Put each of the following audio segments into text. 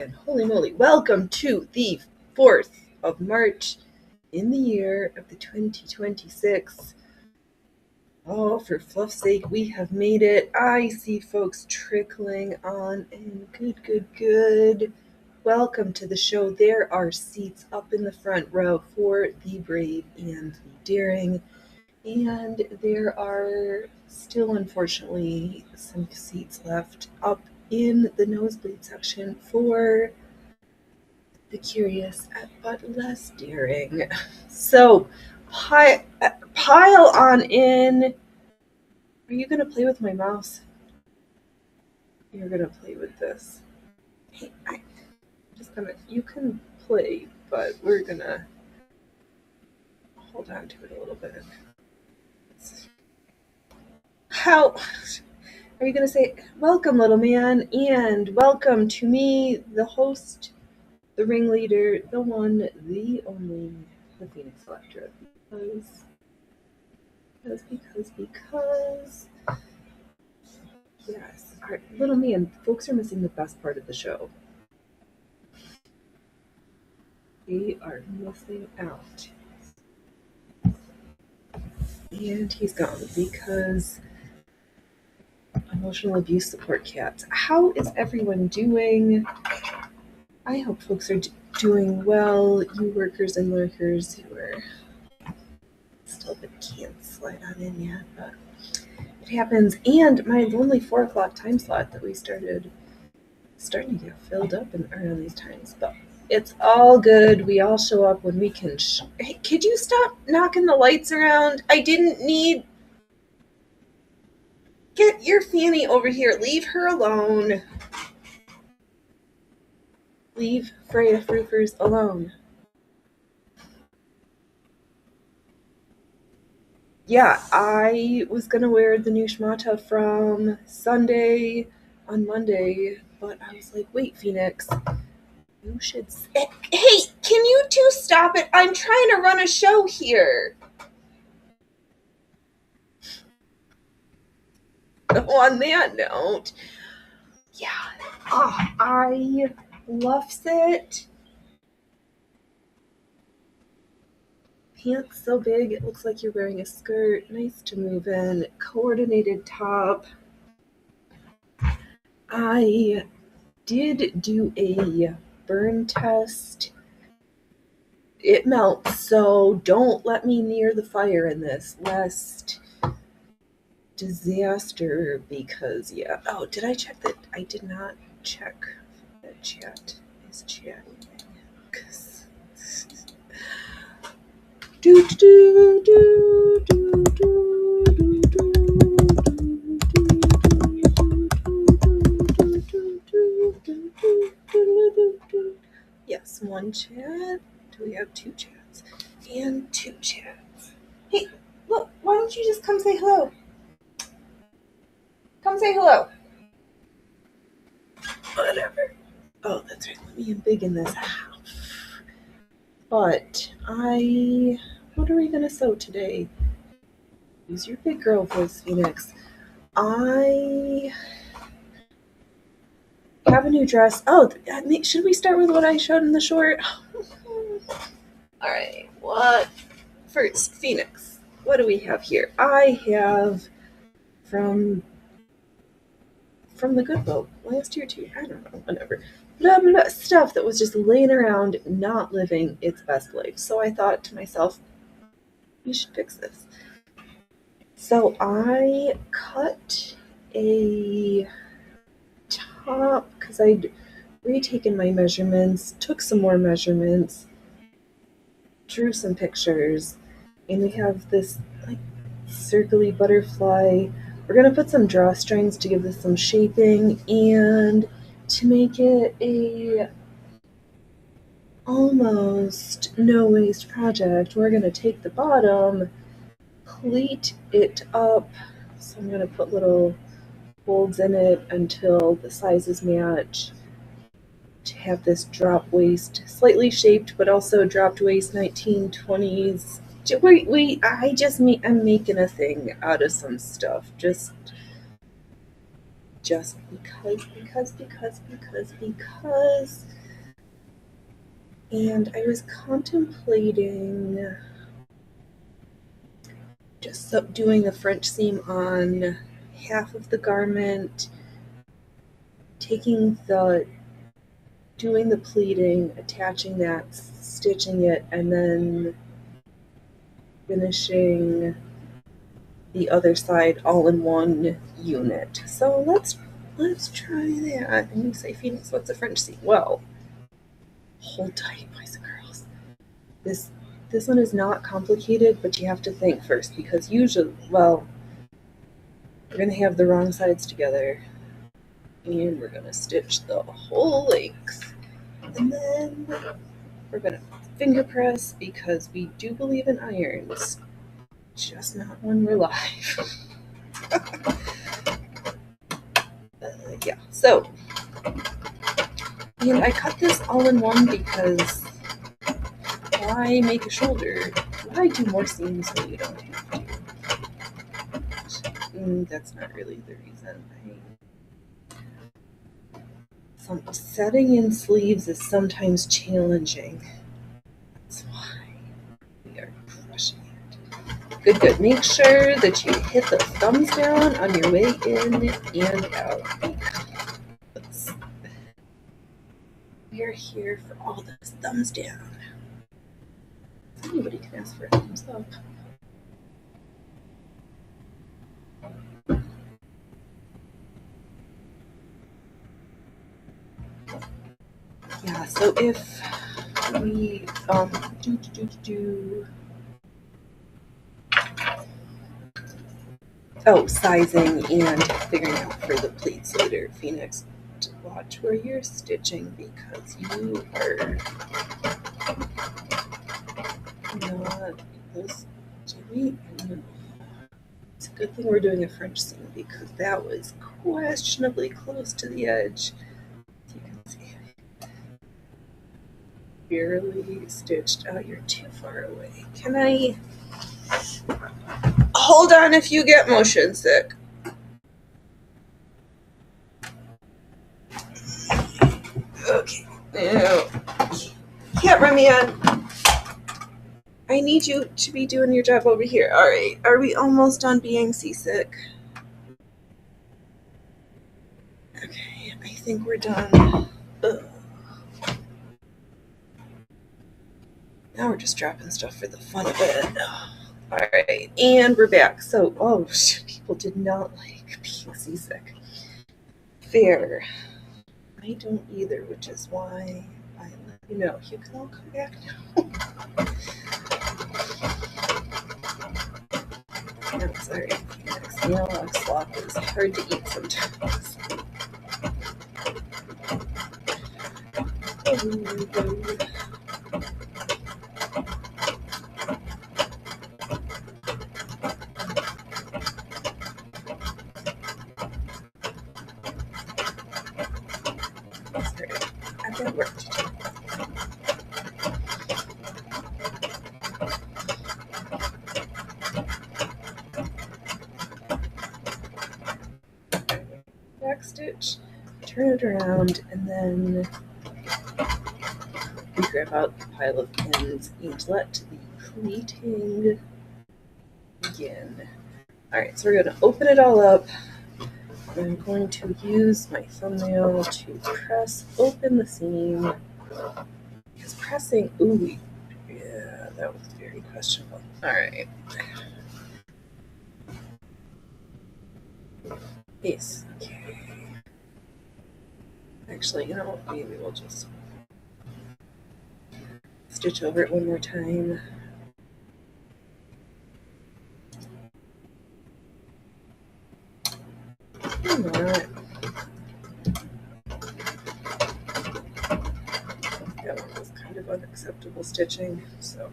And holy moly, welcome to the 4th of March in the year of the 2026. Oh, for fluff's sake, we have made it. I see folks trickling on in. Good. Welcome to the show. There are seats up in the front row for the brave and the daring. And there are still, unfortunately, some seats left up in the nosebleed section for the curious but less daring. So, pile on in. Are you going to play with my mouse? You're going to play with this. Hey, I'm just going to. You can play, but we're going to hold on to it a little bit. How. Are you going to say, welcome, little man, and welcome to me, the host, the ringleader, the one, the only, the Phoenix Electra? Because. Yes, our little man, folks are missing the best part of the show. They are missing out. And he's gone because emotional abuse support cats. How is everyone doing? I hope folks are doing well, you workers and lurkers who are still but can't slide on in yet, but it happens. And my lonely 4 o'clock time slot that we starting to get filled up around these times, but it's all good. We all show up when we can. Hey, could you stop knocking the lights around? I didn't need. Get your Fanny over here. Leave her alone. Leave Freya Froofers alone. Yeah, I was going to wear the new schmata from Sunday on Monday, but I was like, wait, Phoenix, you should... Hey, can you two stop it? I'm trying to run a show here. On that note, yeah, I loves it. Pants so big it looks like you're wearing a skirt. Nice to move in. Coordinated top. I did do a burn test. It melts, so don't let me near the fire in this, lest disaster, because, yeah. Oh, did I check that? I did not check that chat is chatting. Yes, one chat. Do we have 2 chats? And 2 chats. Hey, look, why don't you just come say hello? Come say hello. Whatever. Oh, that's right. Let me big in this house. But what are we gonna sew today? Use your big girl voice, Phoenix. I have a new dress. Oh, should we start with what I showed in the short? Alright, what? First, Phoenix. What do we have here? I have from the Goodwill last year too. I don't know, whatever. Blah, blah, stuff that was just laying around, not living its best life. So I thought to myself, you should fix this. So I cut a top because I'd retaken my measurements, took some more measurements, drew some pictures, and we have this like circly butterfly. We're gonna put some drawstrings to give this some shaping and to make it a almost no waste project. We're gonna take the bottom, pleat it up. So I'm gonna put little folds in it until the sizes match to have this drop waist, slightly shaped but also dropped waist 1920s. Wait, I'm making a thing out of some stuff. Just just because. And I was contemplating just doing the French seam on half of the garment, doing the pleating, attaching that, stitching it, and then finishing the other side all in one unit. So let's try that. And you say, Phoenix, what's a French seam? Well, hold tight, boys and girls. This one is not complicated, but you have to think first, because usually, well, we're going to have the wrong sides together, and we're going to stitch the whole length, and then we're going to finger press, because we do believe in irons, just not when we're live. Yeah, so, and I cut this all in one because why make a shoulder? Why do more seams when you don't have to? That's not really the reason. Setting in sleeves is sometimes challenging. That's why we are crushing it. Good. Make sure that you hit the thumbs down on your way in and out. Because we are here for all those thumbs down. Anybody can ask for a thumbs up. Yeah, so if we sizing and figuring out for the pleats later, Phoenix, to watch where you're stitching, because you are not those. It's a good thing we're doing a French seam, because that was questionably close to the edge. As you can see, barely stitched. Oh, you're too far away. Can I hold on if you get motion sick? Okay. No. Can't run me on. I need you to be doing your job over here. All right. Are we almost done being seasick? Okay. I think we're done. Ugh. Now we're just dropping stuff for the fun of it. All right. And we're back. So, people did not like being seasick. Fair. I don't either, which is why I let you know. You can all come back now. I'm sorry. Analog slop is hard to eat sometimes. Sorry, I've got work to do. Back stitch, turn it around, and then we grab out the pile of pins and let the pleating begin. Alright, so we're going to open it all up. I'm going to use my thumbnail to press open the seam. Because pressing, yeah, that was very questionable. Alright. Yes, okay. Actually, you know what, maybe we'll just stitch over it one more time. Why not? That one was kind of unacceptable stitching, so.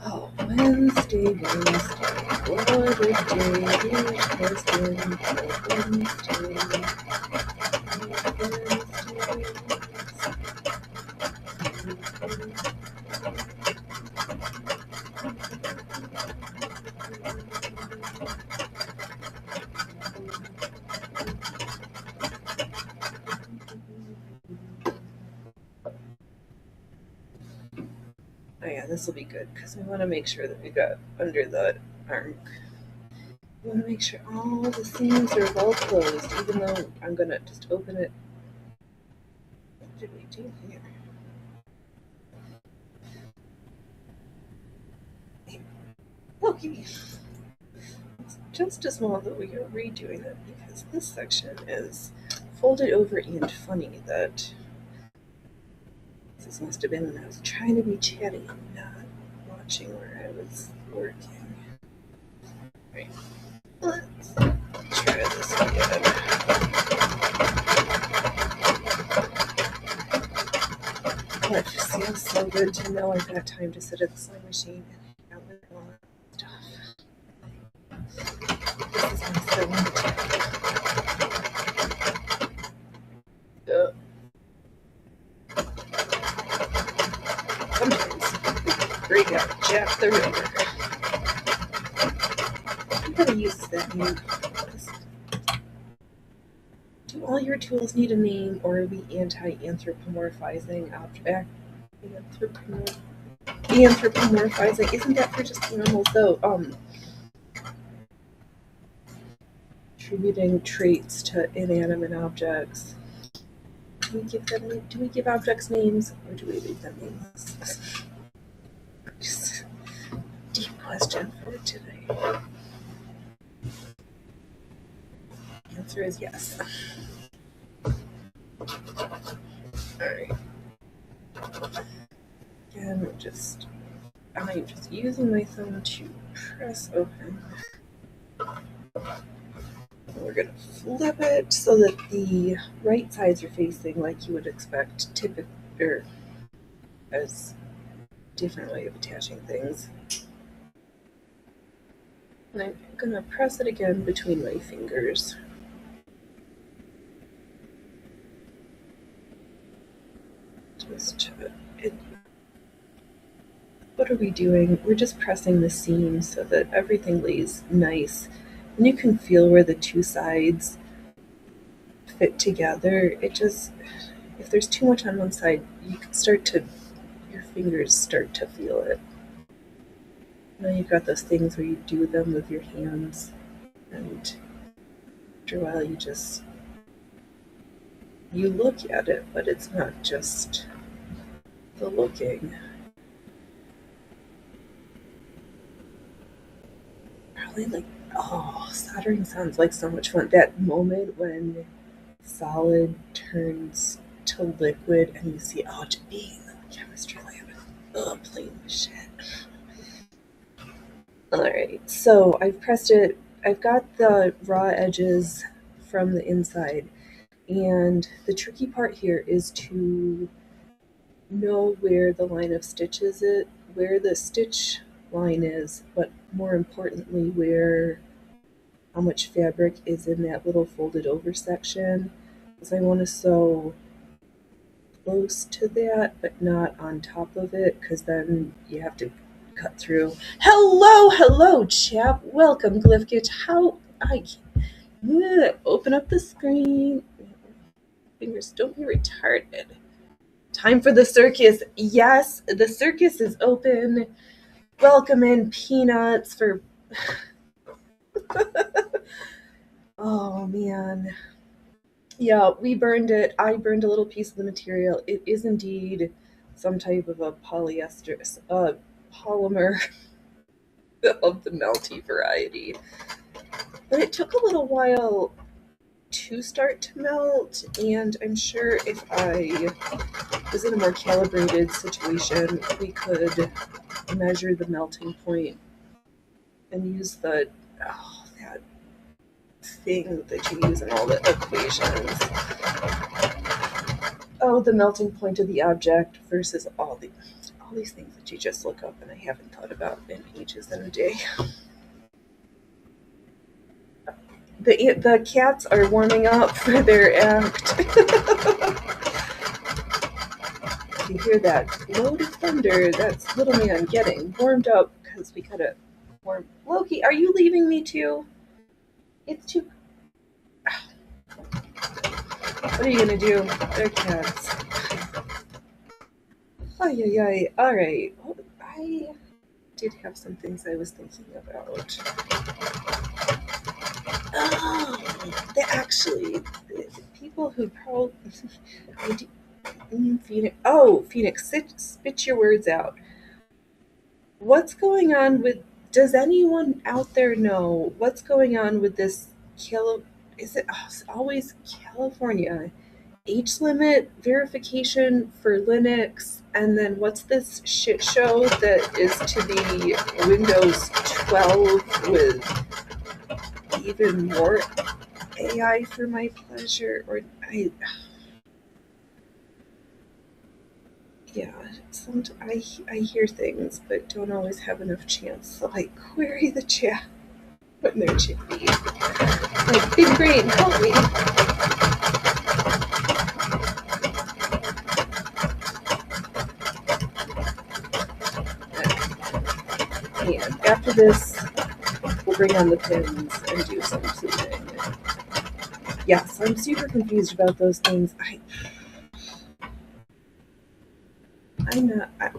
Oh, Wednesday. What a day it has been for Wednesday. yeah, this will be good because we want to make sure that we got under the arm. We want to make sure all the seams are well closed, even though I'm going to just open it. What did we do here? Okay. It's just as well that we are redoing it because this section is folded over and funny that this must have been when I was trying to be chatty and not watching where I was working. Right. Let's try this again. Oh, it just feels so good to know I've got time to sit at the sewing machine and hang out with all that stuff. This is my sewing sometimes break out Jack the Ripper. I'm gonna use that name. Do all your tools need a name, or are we anti-anthropomorphizing object? Anthropomorphizing, isn't that for just animals though? Attributing traits to inanimate objects. Do we give objects names, or do we leave them nameless? Just a deep question for today. The answer is yes. Alright. Again, I'm just using my thumb to press open. We're going to flip it so that the right sides are facing like you would expect typically, or as a different way of attaching things. And I'm going to press it again between my fingers. What are we doing? We're just pressing the seam so that everything lays nice. And you can feel where the two sides fit together. If there's too much on one side, your fingers start to feel it. Now you've got those things where you do them with your hands, and after a while you look at it, but it's not just the looking. Probably soldering sounds like so much fun. That moment when solid turns to liquid and you see, just being in the chemistry lab, playing with shit. Alright, so I've pressed it. I've got the raw edges from the inside, and the tricky part here is to know where the line of stitches is, where the stitch line is, but more importantly how much fabric is in that little folded over section, because I want to sew close to that but not on top of it, because then you have to cut through. Hello chap, welcome Glyphkit. Open up the screen. Fingers, don't be retarded. Time for the circus. Yes, the circus is open. Welcome in, Peanuts, for... Oh, man. Yeah, we burned it. I burned a little piece of the material. It is indeed some type of a polymer of the melty variety. But it took a little while to start to melt, and I'm sure if I was in a more calibrated situation, we could measure the melting point and use that thing that you use in all the equations. The melting point of the object versus all these things that you just look up and I haven't thought about in ages and a day. The cats are warming up for their act. You hear that load of thunder? That's little man getting warmed up because we gotta warm. Loki, are you leaving me too? It's too... What are you gonna do? They're cats. Ay. Alright. I did have some things I was thinking about. The people who probably Phoenix, spit your words out. What's going on with? Does anyone out there know what's going on with this? Is it always California? Age limit verification for Linux, and then what's this shit show that is to be Windows 12 with even more AI for my pleasure? Or I hear things, but don't always have enough chance to query the chat when they're chippy. Big brain, help me. And after this, we'll bring on the pins and do some tuning. Yes, I'm super confused about those things. I'm not. I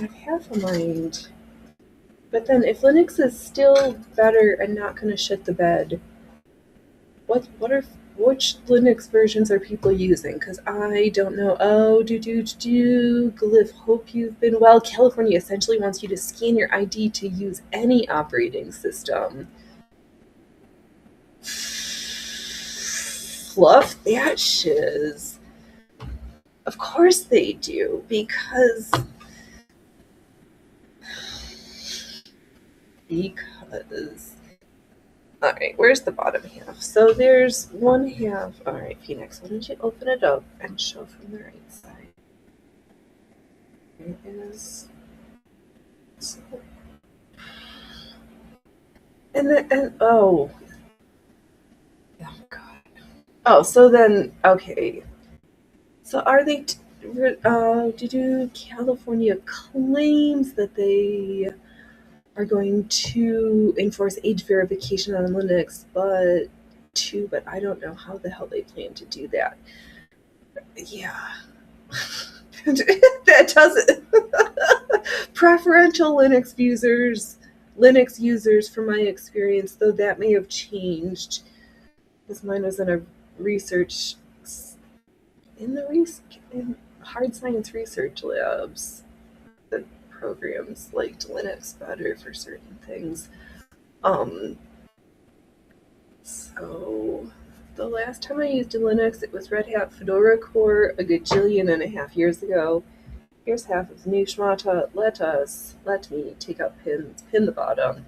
have half a mind. But then if Linux is still better and not going to shit the bed, which Linux versions are people using? Because I don't know. Oh, Glyph, hope you've been well. California essentially wants you to scan your ID to use any operating system. Fluff that shiz. Of course they do, because alright, where's the bottom half? So there's one half. Alright, Phoenix, why don't you open it up and show from the right side? It is. So, oh god. Oh, so then, okay. So are they, California claims that they are going to enforce age verification on Linux, but I don't know how the hell they plan to do that. Yeah. That doesn't. Preferential Linux users, from my experience, though that may have changed, because mine was in a research, in hard science research labs. The programs liked Linux better for certain things. So the last time I used a Linux, it was Red Hat Fedora Core a gajillion and a half years ago. Here's half of new schmata. Let me take out pins, pin the bottom.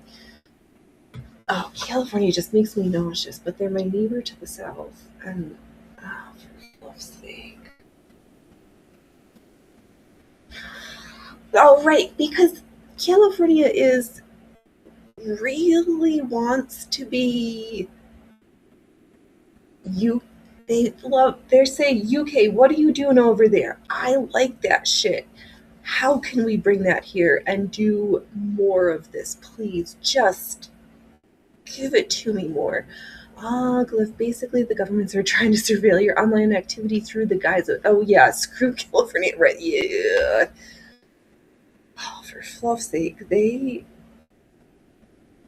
Oh, California just makes me nauseous, but they're my neighbor to the south, and for love's sake. Oh, right, because California really wants to be they're saying, UK, what are you doing over there? I like that shit. How can we bring that here and do more of this? Please, just give it to me more. Glyph, basically the governments are trying to surveil your online activity through the guise of, oh yeah, screw California, right? Yeah. Oh, for fluff's sake, and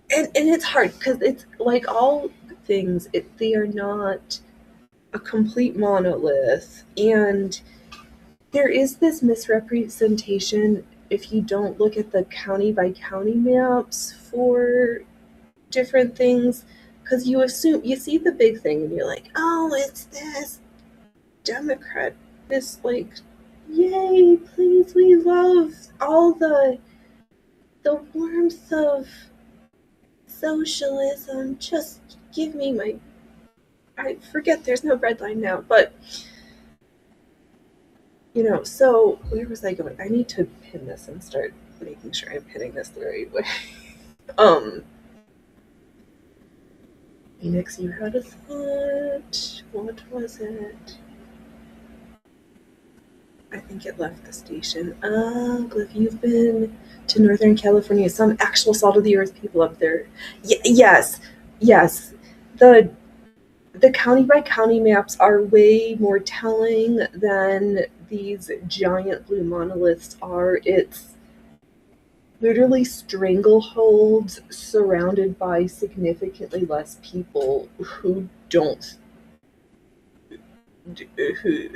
it's hard because it's like all things, they are not a complete monolith, and there is this misrepresentation if you don't look at the county by county maps for different things, because you see the big thing and you're like, oh, it's this Democrat, this yay, please, we love all the warmth of socialism, just give me I forget there's no red line now, but so where was I going? I need to pin this and start making sure I'm pinning this the right way. Phoenix, you had a thought. What was it? I think it left the station. Glyph, you've been to Northern California. Some actual salt of the earth people up there. Yes. The county by county maps are way more telling than these giant blue monoliths are. It's literally strangleholds surrounded by significantly less people who don't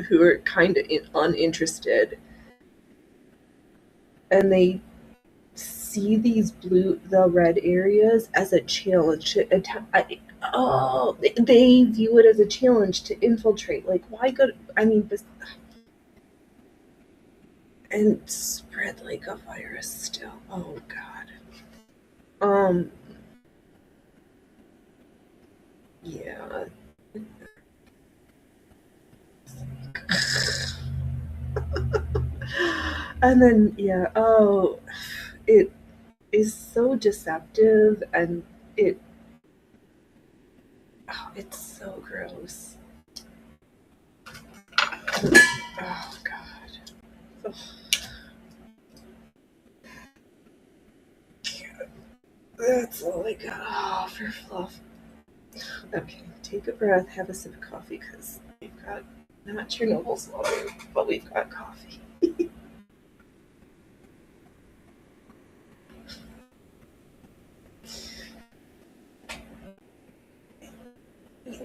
who are kind of uninterested, and they see the red areas as a challenge to attack. Oh, they view it as a challenge to infiltrate. Like, why go? I mean, and spread like a virus still. Oh God. Um. Yeah. And then yeah. Oh, it is so deceptive, and it. Oh, it's so gross. Oh God. Ugh. That's all I got. Oh, for fluff. Okay, take a breath, have a sip of coffee, because we've got not Chernobyl swallow, but we've got coffee.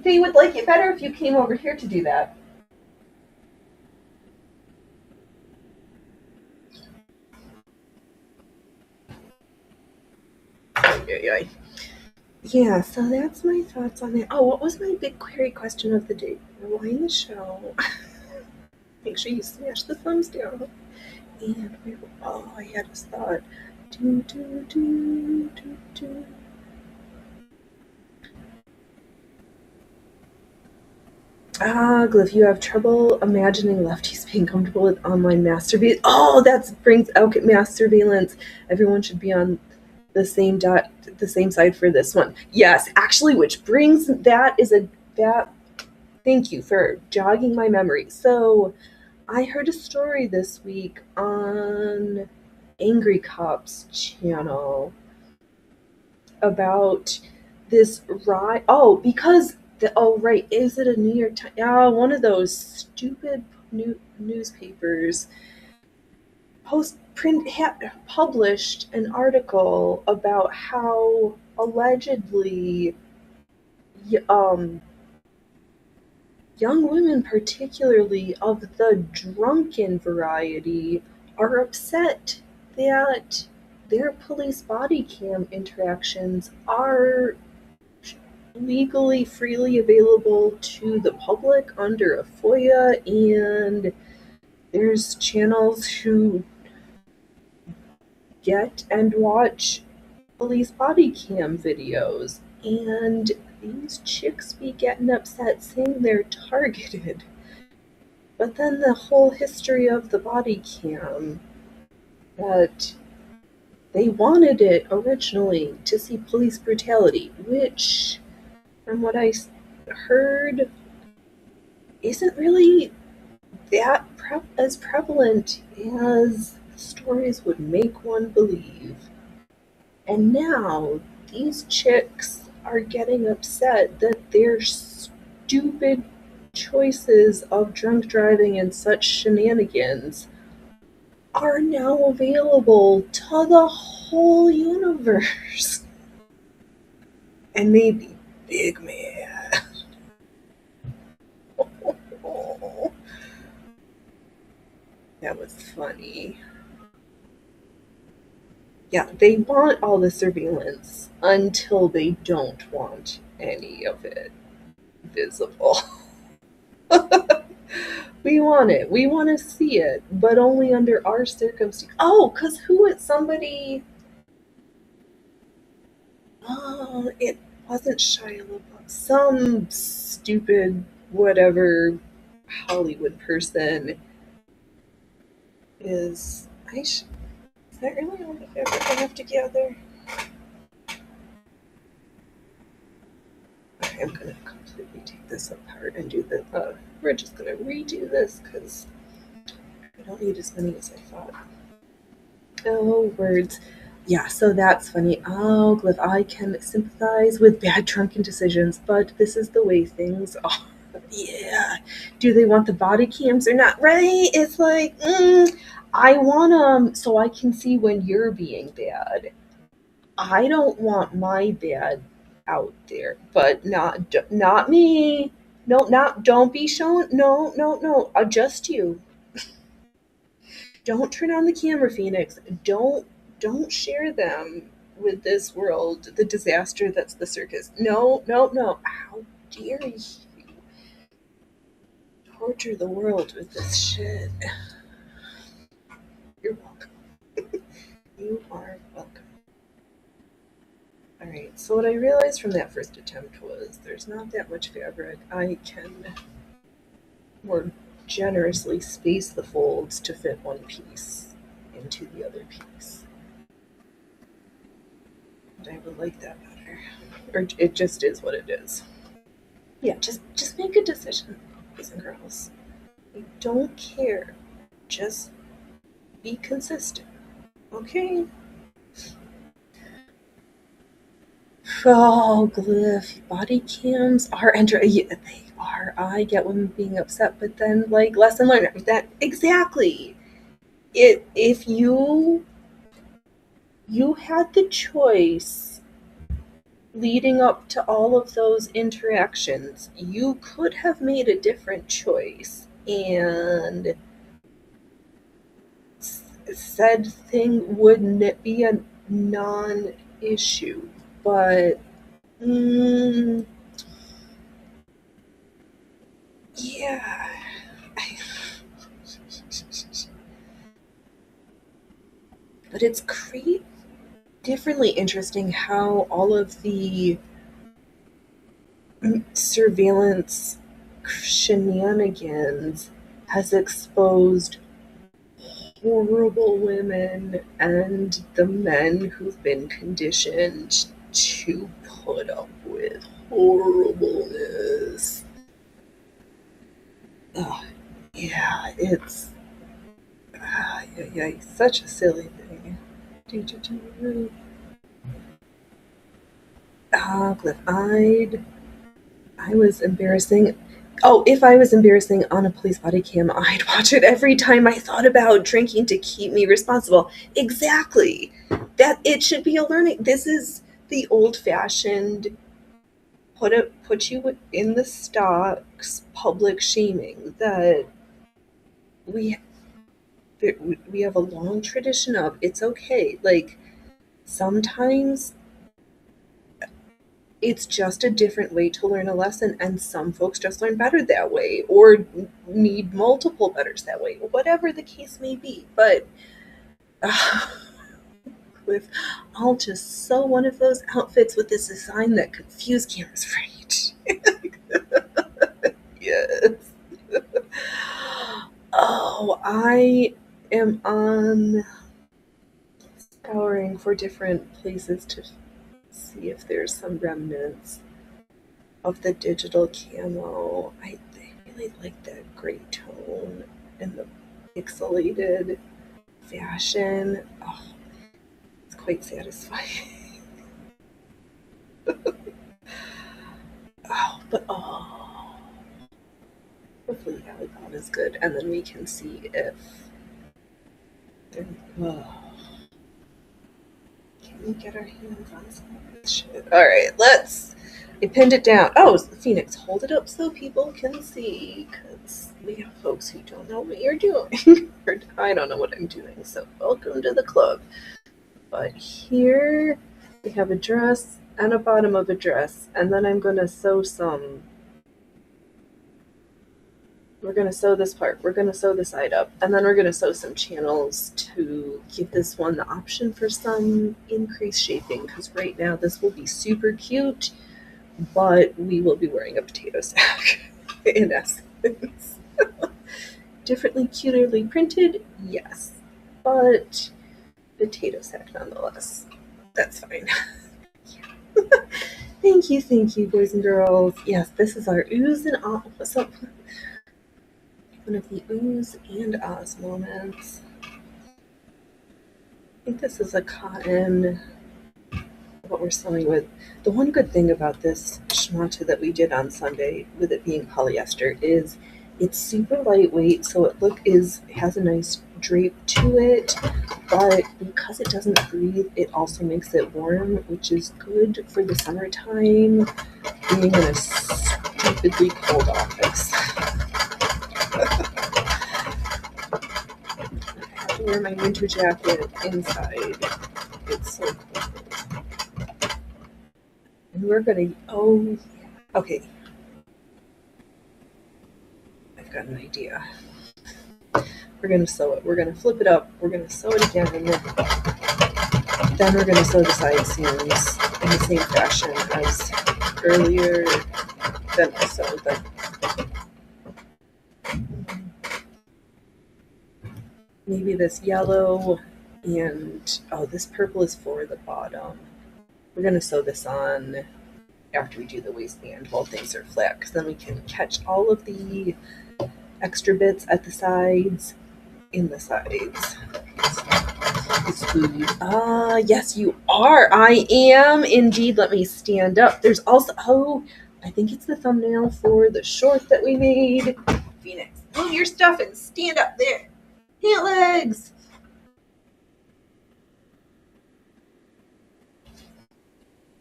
They would like it better if you came over here to do that. Yeah, so that's my thoughts on it. Oh, what was my big query question of the day? Rewind the show. Make sure you smash the thumbs down. And oh, I had this thought. Do, do, do, do, do. Ah, Glyph, you have trouble imagining lefties being comfortable with online mass surveillance. Oh, that brings okay, mass surveillance. Everyone should be on the same side for this one. Yes, actually, which brings that. Thank you for jogging my memory. So, I heard a story this week on Angry Cops channel about this right. Oh, because right, is it a New York Times? Yeah, one of those stupid newspapers published an article about how allegedly young women, particularly of the drunken variety, are upset that their police body cam interactions are legally freely available to the public under a FOIA, and there's channels who get and watch police body cam videos, and these chicks be getting upset saying they're targeted. But then the whole history of the body cam, that they wanted it originally to see police brutality, which, from what I heard, isn't really that as prevalent as stories would make one believe. And now these chicks are getting upset that their stupid choices of drunk driving and such shenanigans are now available to the whole universe. And they be big mad. That was funny. Yeah, they want all the surveillance until they don't want any of it visible. We want it. We want to see it, but only under our circumstances. Oh, because somebody. Oh, it wasn't Shia LaBeouf. Some stupid, whatever, Hollywood person is. Is that really all the fabric I have together? Okay, I'm gonna completely take this apart and do the. We're just gonna redo this because I don't need as many as I thought. Oh, words. Yeah, so that's funny. Oh, Glyph, I can sympathize with bad drunken decisions, but this is the way things are. Yeah. Do they want the body cams or not? Right? It's like, I want them so I can see when you're being bad. I don't want my bad out there, but not me. No, not don't be shown. No, no, no. Just you. Don't turn on the camera, Phoenix. Don't share them with this world, the disaster that's the circus. No, no, no. How dare you torture the world with this shit? You're welcome. You are welcome. Alright, so what I realized from that first attempt was there's not that much fabric. I can more generously space the folds to fit one piece into the other piece. And I would like that better. Or it just is what it is. Yeah, just make a decision, boys and girls. I don't care. Just be consistent. Okay? Oh, Glyph, body cams are yeah, they are. I get women being upset, but then like lesson learned. That exactly. If you had the choice leading up to all of those interactions, you could have made a different choice, and said thing wouldn't be a non-issue. But yeah. But it's differently interesting how all of the surveillance shenanigans has exposed horrible women and the men who've been conditioned to put up with horribleness. Oh, yeah, it's such a silly thing. Glyph, I was embarrassing. Oh, if I was embarrassing on a police body cam, I'd watch it every time I thought about drinking to keep me responsible. Exactly. That it should be a learning. This is the old-fashioned put you in the stocks public shaming that we we have a long tradition of. It's okay. Like sometimes it's just a different way to learn a lesson, and some folks just learn better that way or need multiple betters that way, whatever the case may be. But Cliff, I'll just sew one of those outfits with this design that confuse cameras right. Yes. Oh, I am on scouring for different places to see if there's some remnants of the digital camo. I really like that gray tone and the pixelated fashion. Oh, it's quite satisfying. Oh, hopefully Alibaba is good, and then we can see if they're. Oh, can we get our hands on some of this shit? All right, let's. I pinned it down. Oh, Phoenix, hold it up so people can see, because we have folks who don't know what you're doing. Or I don't know what I'm doing, so welcome to the club. But here we have a dress and a bottom of a dress, and then I'm going to sew some. We're going to sew this part. We're going to sew the side up, and then we're going to sew some channels to give this one the option for some increased shaping, because right now this will be super cute, but we will be wearing a potato sack in essence. Differently cuterly printed, yes, but potato sack nonetheless. That's fine. Thank you, boys and girls. Yes, this is our oohs and ahs. One of the oohs and ahs moments. I think this is a cotton. what we're sewing with. The one good thing about this schmata that we did on Sunday, with it being polyester, is it's super lightweight, so has a nice drape to it, but because it doesn't breathe, it also makes it warm, which is good for the summertime, being in a stupidly cold office. I have to wear my winter jacket inside. It's so cold. And we're gonna, okay, I've got an idea. We're gonna sew it. We're gonna flip it up. We're gonna sew it again. Then we're gonna sew the side seams in the same fashion as earlier. Then I sewed them. Maybe this yellow and this purple is for the bottom. We're gonna sew this on after we do the waistband while things are flat, because then we can catch all of the extra bits at the sides in the sides. It's food. Yes, you are. I am indeed. Let me stand up. There's also, I think it's the thumbnail for the short that we made. Phoenix, move your stuff and stand up there. Pant legs.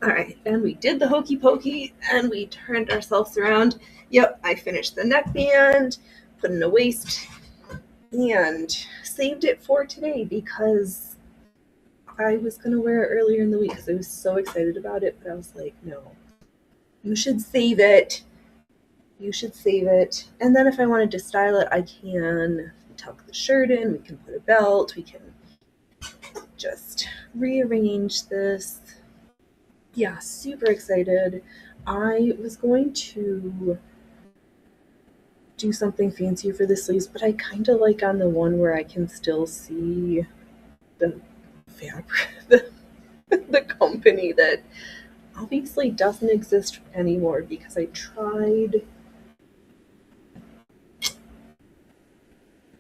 All right, and we did the hokey pokey and we turned ourselves around. Yep, I finished the neckband, put in a waist, and saved it for today because I was going to wear it earlier in the week because I was so excited about it, but I was like, no, you should save it. You should save it. And then if I wanted to style it, I can tuck the shirt in, we can put a belt, we can just rearrange this. Yeah, super excited. I was going to do something fancier for the sleeves, but I kind of like on the one where I can still see the fabric, the company that obviously doesn't exist anymore because I tried,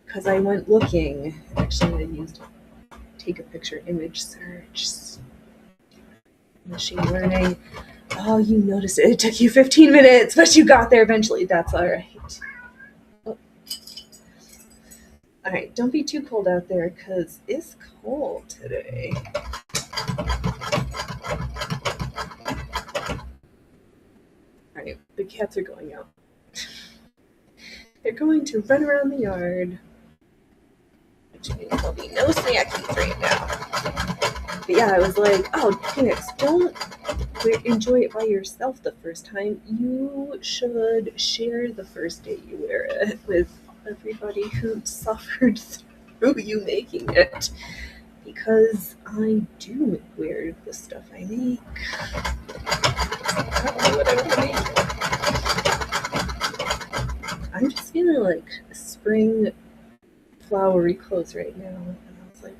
because I went looking. Actually, I used take a picture image search, machine learning. Oh, you noticed it. It took you 15 minutes, but you got there eventually. That's all right. Oh. All right, don't be too cold out there because it's cold today. All right, the cats are going out. They're going to run around the yard, which means there'll be no snackies right now. But yeah, I was like, oh, Phoenix, don't enjoy it by yourself the first time. You should share the first day you wear it with everybody who suffered through you making it. Because I do wear the stuff I make. I don't know what I want to make. I'm just feeling like spring flowery clothes right now. And I was like,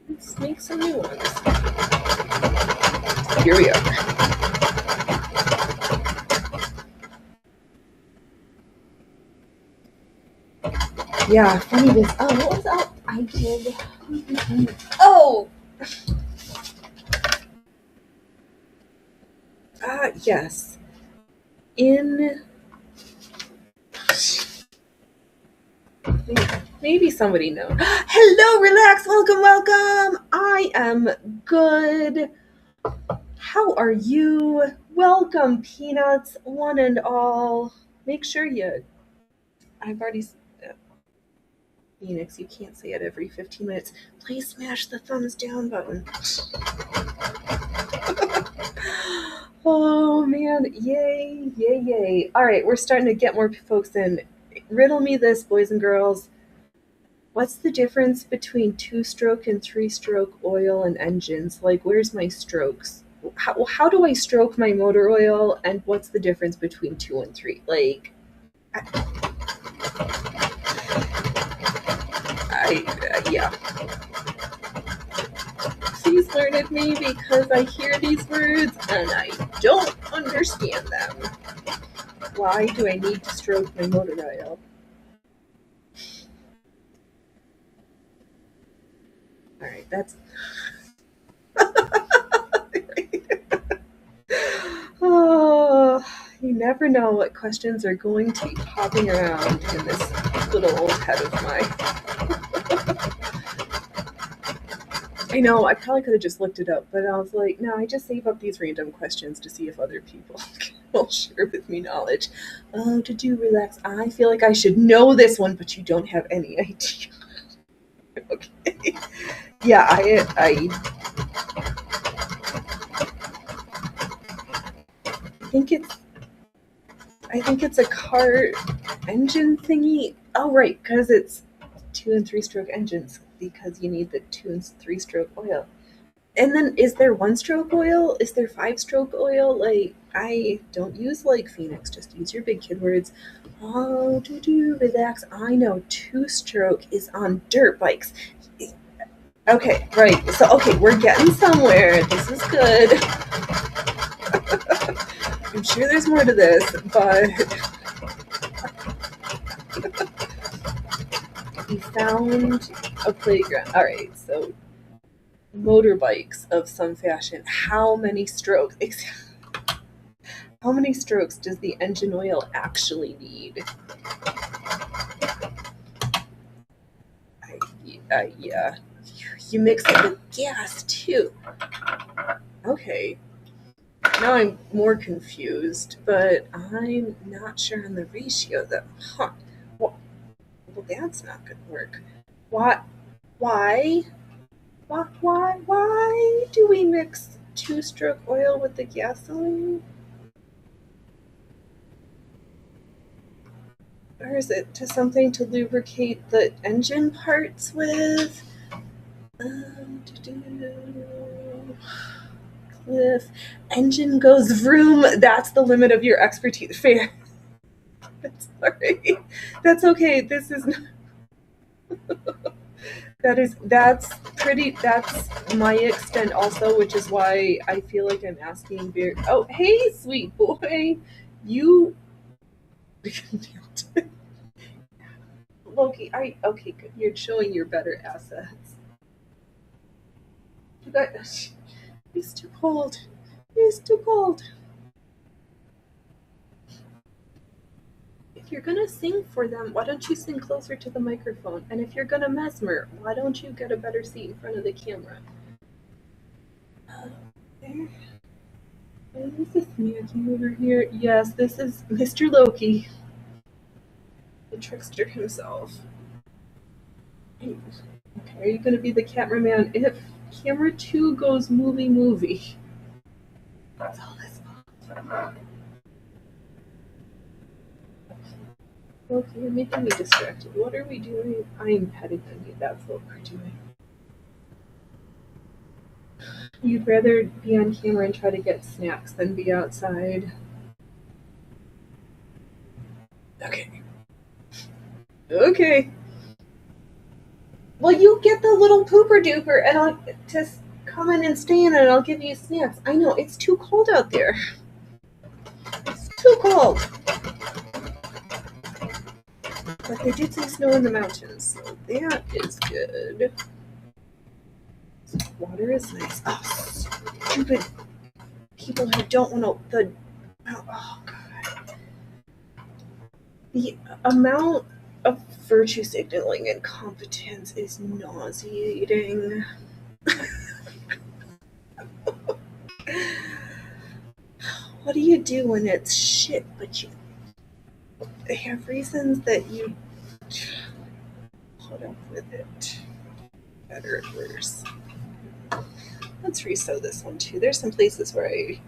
let's make some new ones. Here we are. Yeah, funny this. Oh, what was that? I did. Oh! Yes. Maybe somebody knows. Hello, relax, welcome. I am good. How are you? Welcome, peanuts, one and all. Make sure I've already, Phoenix, you can't say it every 15 minutes. Please smash the thumbs down button. Oh man, yay, yay, yay. All right, we're starting to get more folks in. Riddle me this, boys and girls. What's the difference between 2-stroke and 3-stroke oil and engines? Like, where's my strokes? How do I stroke my motor oil, and what's the difference between 2 and 3? Like, yeah. Please learn at me because I hear these words and I don't understand them. Why do I need to stroke my motor oil? Alright, that's... never know what questions are going to be popping around in this little old head of mine. I know, I probably could have just looked it up, but I was like, no, I just save up these random questions to see if other people will share with me knowledge. Oh, to do relax. I feel like I should know this one, but you don't have any idea. Okay. Yeah, I think it's a car engine thingy. Oh, right, because it's 2 and 3 stroke engines because you need the 2 and 3 stroke oil. And then is there 1 stroke oil? Is there 5 stroke oil? Like, I don't use like Phoenix, just use your big kid words. Oh, relax. I know 2 stroke is on dirt bikes. Okay, right. So, okay, we're getting somewhere. This is good. I'm sure there's more to this, but we found a playground. All right, so motorbikes of some fashion. How many strokes? How many strokes does the engine oil actually need? Yeah. You mix it with gas too. Okay. Now I'm more confused, but I'm not sure on the ratio though. Huh. Well, that's not gonna work. Why? Why do we mix 2 stroke oil with the gasoline? Or is it to something to lubricate the engine parts with? Cliff. Engine goes vroom. That's the limit of your expertise. Fair. Sorry. That's okay. This is that's my extent also, which is why I feel like I'm asking very. Oh, hey, sweet boy, you. Loki, okay? Good. You're showing your better assets. You got. It's too cold. It's too cold. If you're gonna sing for them, why don't you sing closer to the microphone? And if you're gonna mesmer, why don't you get a better seat in front of the camera? There. Is this Maggie over here? Yes, this is Mr. Loki, the trickster himself. Okay, are you gonna be the cameraman if camera 2 goes movie? That's all this fun. Okay, you're making me distracted. What are we doing? I'm petting on you. That's what we're doing. You'd rather be on camera and try to get snacks than be outside. Okay. Okay. Well, you get the little pooper duper and I'll just come in and stay in and I'll give you snacks. I know, it's too cold out there. It's too cold. But they did say snow in the mountains, so that is good. Water is nice. Oh, stupid people who don't want to. Oh, God. The amount of virtue signaling and competence is nauseating. What do you do when it's shit, but you have reasons that you put up with it? Better or worse. Let's resew this one too. There's some places where I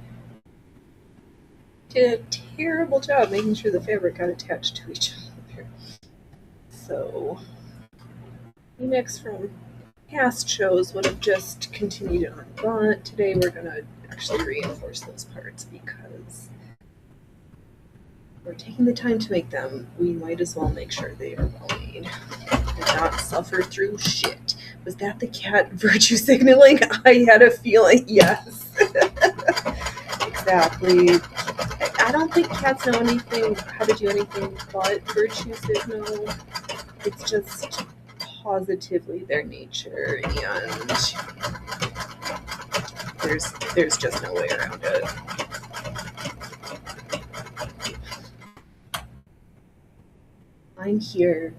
did a terrible job making sure the fabric got attached to each other. So, Phoenix from past shows would have just continued on, but today we're going to actually reinforce those parts because we're taking the time to make them. We might as well make sure they are well made and not suffer through shit. Was that the cat virtue signaling? I had a feeling, yes. Exactly. I don't think cats know anything, how to do anything but virtue signal. It's just positively their nature, and there's just no way around it. I'm here.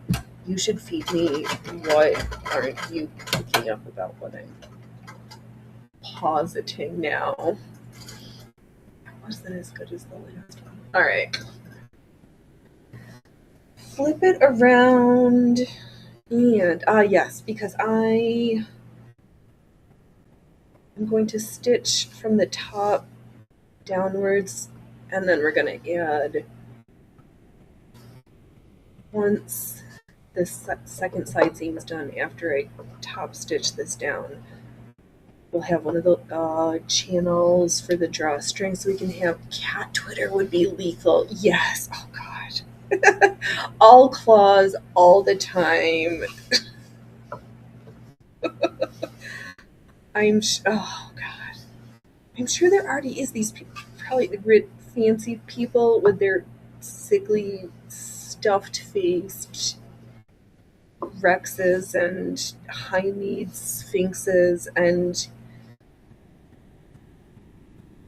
You should feed me. What aren't you picking up about what I'm positing now? That wasn't as good as the last one. Alright. Flip it around. And, yes, because I'm going to stitch from the top downwards, and then we're going to add, once this second side seam is done, after I top stitch this down, we'll have one of the channels for the drawstring, so we can have cat Twitter would be lethal. Yes. Oh god. All claws all the time. Oh god. I'm sure there already is these people, probably fancy people with their sickly stuffed faced Rexes and high-need Sphinxes and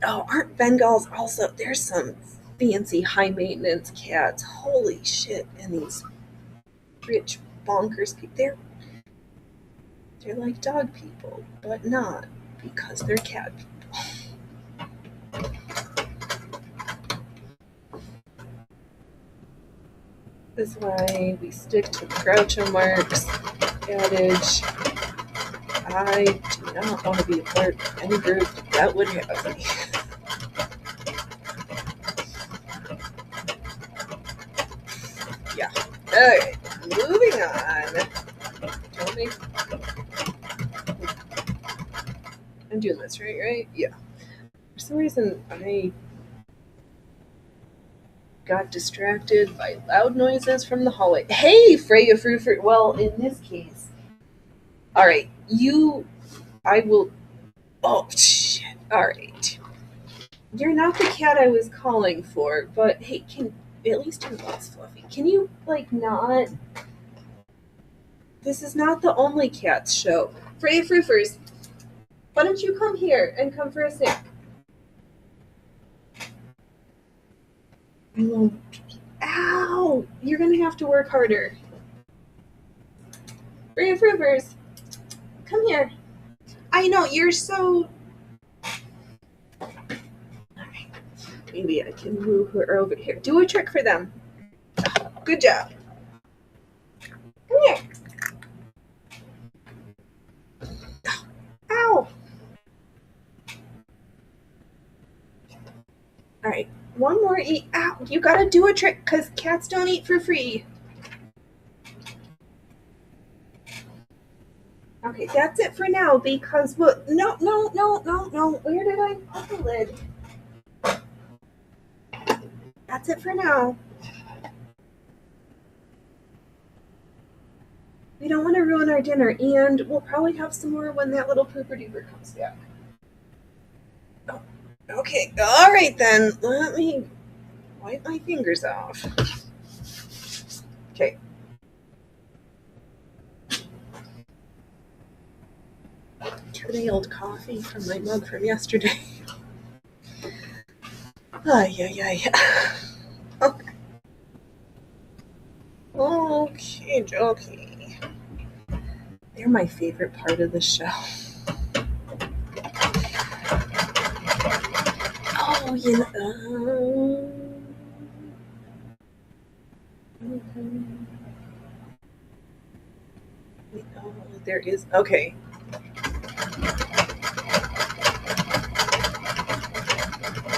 aren't Bengals also? There's some fancy high-maintenance cats. Holy shit! And these rich bonkers people. They're like dog people, but not because they're cat people. This is why we stick to Groucho Marx adage. I do not want to be a part of any group that would have me. Yeah. Alright, moving on. Tell me. I'm doing this right? Yeah. For some reason, I got distracted by loud noises from the hallway. Hey, Freya Frufer. Well, in this case. Alright, I will. Oh, shit. Alright. You're not the cat I was calling for, but hey, at least do this, Fluffy. Can you, not? This is not the only cats show. Freya Frufers, why don't you come here and come for a snack? I won't. Ow! You're gonna have to work harder. Freya Frufers, come here. I know, you're so... Alright. Maybe I can move her over here. Do a trick for them. Good job. Come here. Ow! Alright, one more eat. Ow! You gotta do a trick, because cats don't eat for free. Okay, that's it for now, because, well, no. Where did I put the lid? That's it for now. We don't want to ruin our dinner, and we'll probably have some more when that little pooper duper comes back. Oh, okay, alright then. Let me wipe my fingers off. Okay. Old coffee from my mug from yesterday. Ay. Okay. Okay, jokey. They're my favorite part of the show. Oh, you know. Oh, there is. Okay.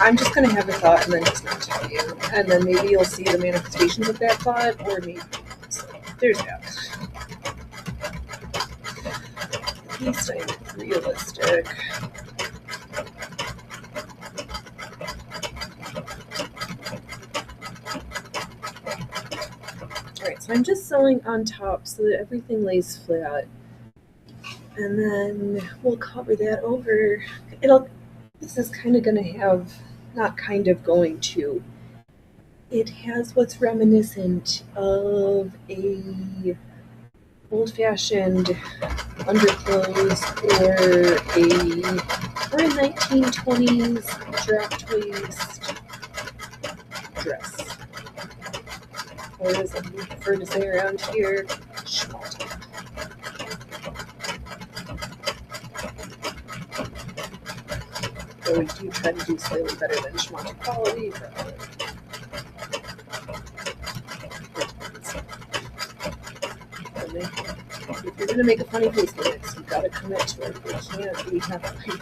I'm just going to have a thought and then just not tell you. And then maybe you'll see the manifestations of that thought, or maybe so there's that. At least I'm realistic. Alright, so I'm just sewing on top so that everything lays flat. And then we'll cover that over. This is kind of going to have, not kind of going to, it has what's reminiscent of a old-fashioned underclothes or a 1920s dropped waist dress. Or as a prefer to say around here. Schmaltzy. Though we do try to do slightly better than schmaltzy quality, but if you're gonna make a funny face mix, you gotta commit to it. It can't be halfway.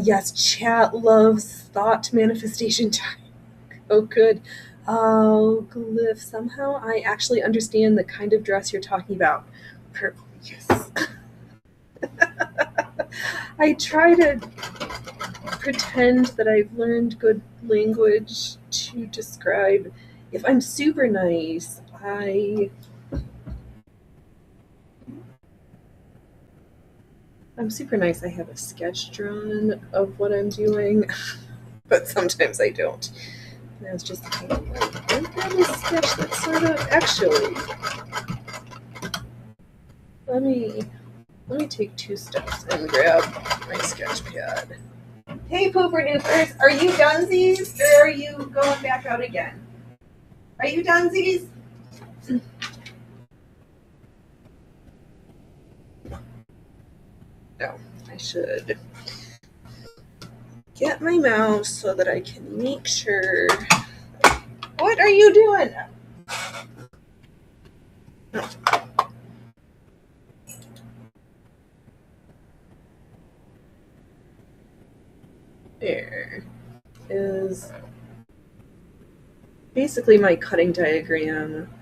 Yes, chat loves thought manifestation time. Oh, good. Oh, Glyph, somehow I actually understand the kind of dress you're talking about. Purple, yes. I try to pretend that I've learned good language to describe. If I'm super nice, I'm super nice. I have a sketch drawn of what I'm doing, but sometimes I don't. And I was just thinking, like, I've got a sketch that's sort of actually. Let me take 2 steps and grab my sketch pad. Hey, Pooper Doopers, are you dunsies or are you going back out again? Are you dunsies? No, I should get my mouse so that I can make sure. What are you doing? No. There is basically my cutting diagram.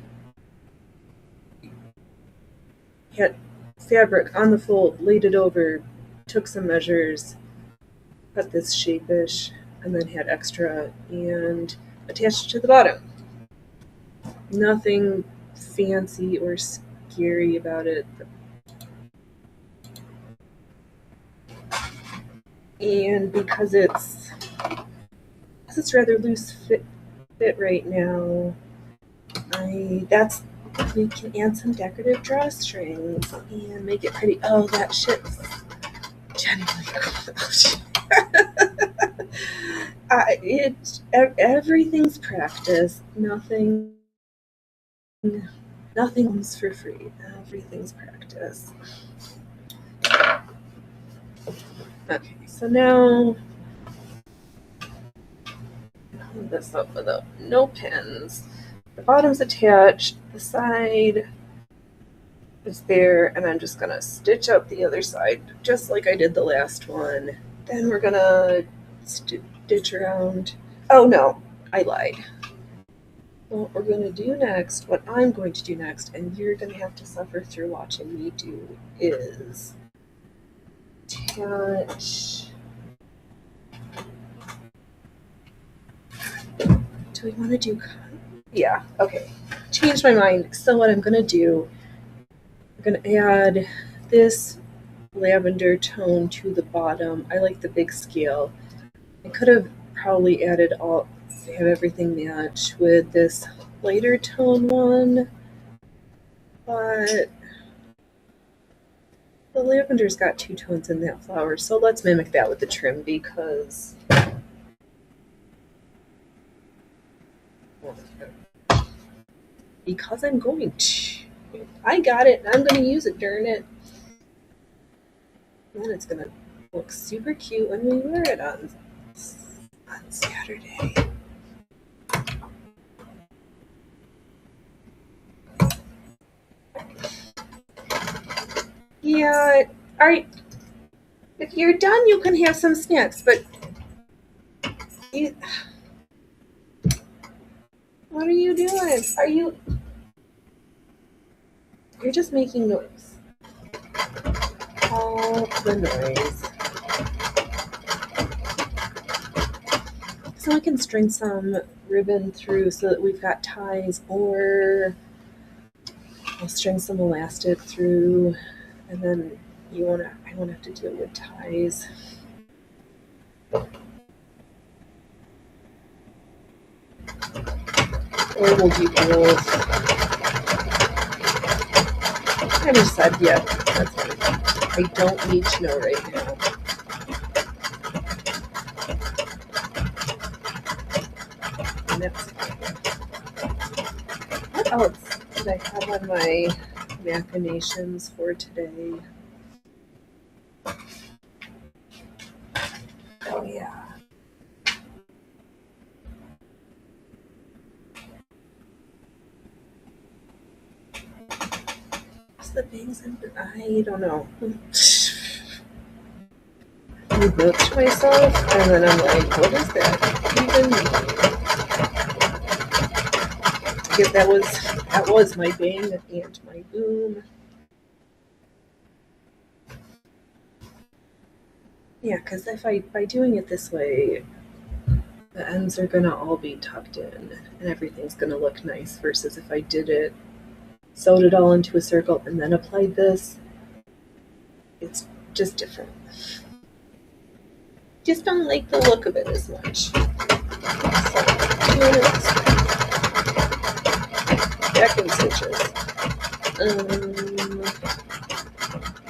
Had fabric on the fold, laid it over, took some measures, cut this shape-ish, and then had extra and attached to the bottom. Nothing fancy or scary about it. And because it's rather loose fit right now, we can add some decorative drawstrings and make it pretty. Oh, that shit's genuinely cool. Everything's practice. Nothing comes for free. Everything's practice. Okay, so now hold this up without no pins. The bottom's attached, the side is there, and I'm just gonna stitch up the other side just like I did the last one. Then we're gonna stitch around. Oh no, I lied. What I'm going to do next, and you're going to have to suffer through watching me do, is attach. Do we want to do? Yeah, okay. Changed my mind. So what I'm going to do, I'm going to add this lavender tone to the bottom. I like the big scale. I could have probably added have everything match with this lighter tone one, but the lavender's got 2 tones in that flower, so let's mimic that with the trim because I'm going to. I got it, and I'm going to use it, darn it. And it's going to look super cute when we wear it on Saturday. Yeah, if you're done, you can have some snacks, but what are you doing? You're just making noise. All the noise. So I can string some ribbon through so that we've got ties, or I'll string some elastic through, and then I won't have to deal with ties. Or we'll do both. kind of said, yeah, that's fine. I don't need to know right now. And that's fine. What else did I have on my machinations for today? Oh, yeah. What's the things I don't know. I look to myself, and then I'm like, what is that even mean? Because that was my bang and my boom. Yeah, because if by doing it this way, the ends are gonna all be tucked in, and everything's gonna look nice. Versus if I did it, sewed it all into a circle, and then applied this, it's just different. Just don't like the look of it as much. So, backing stitches.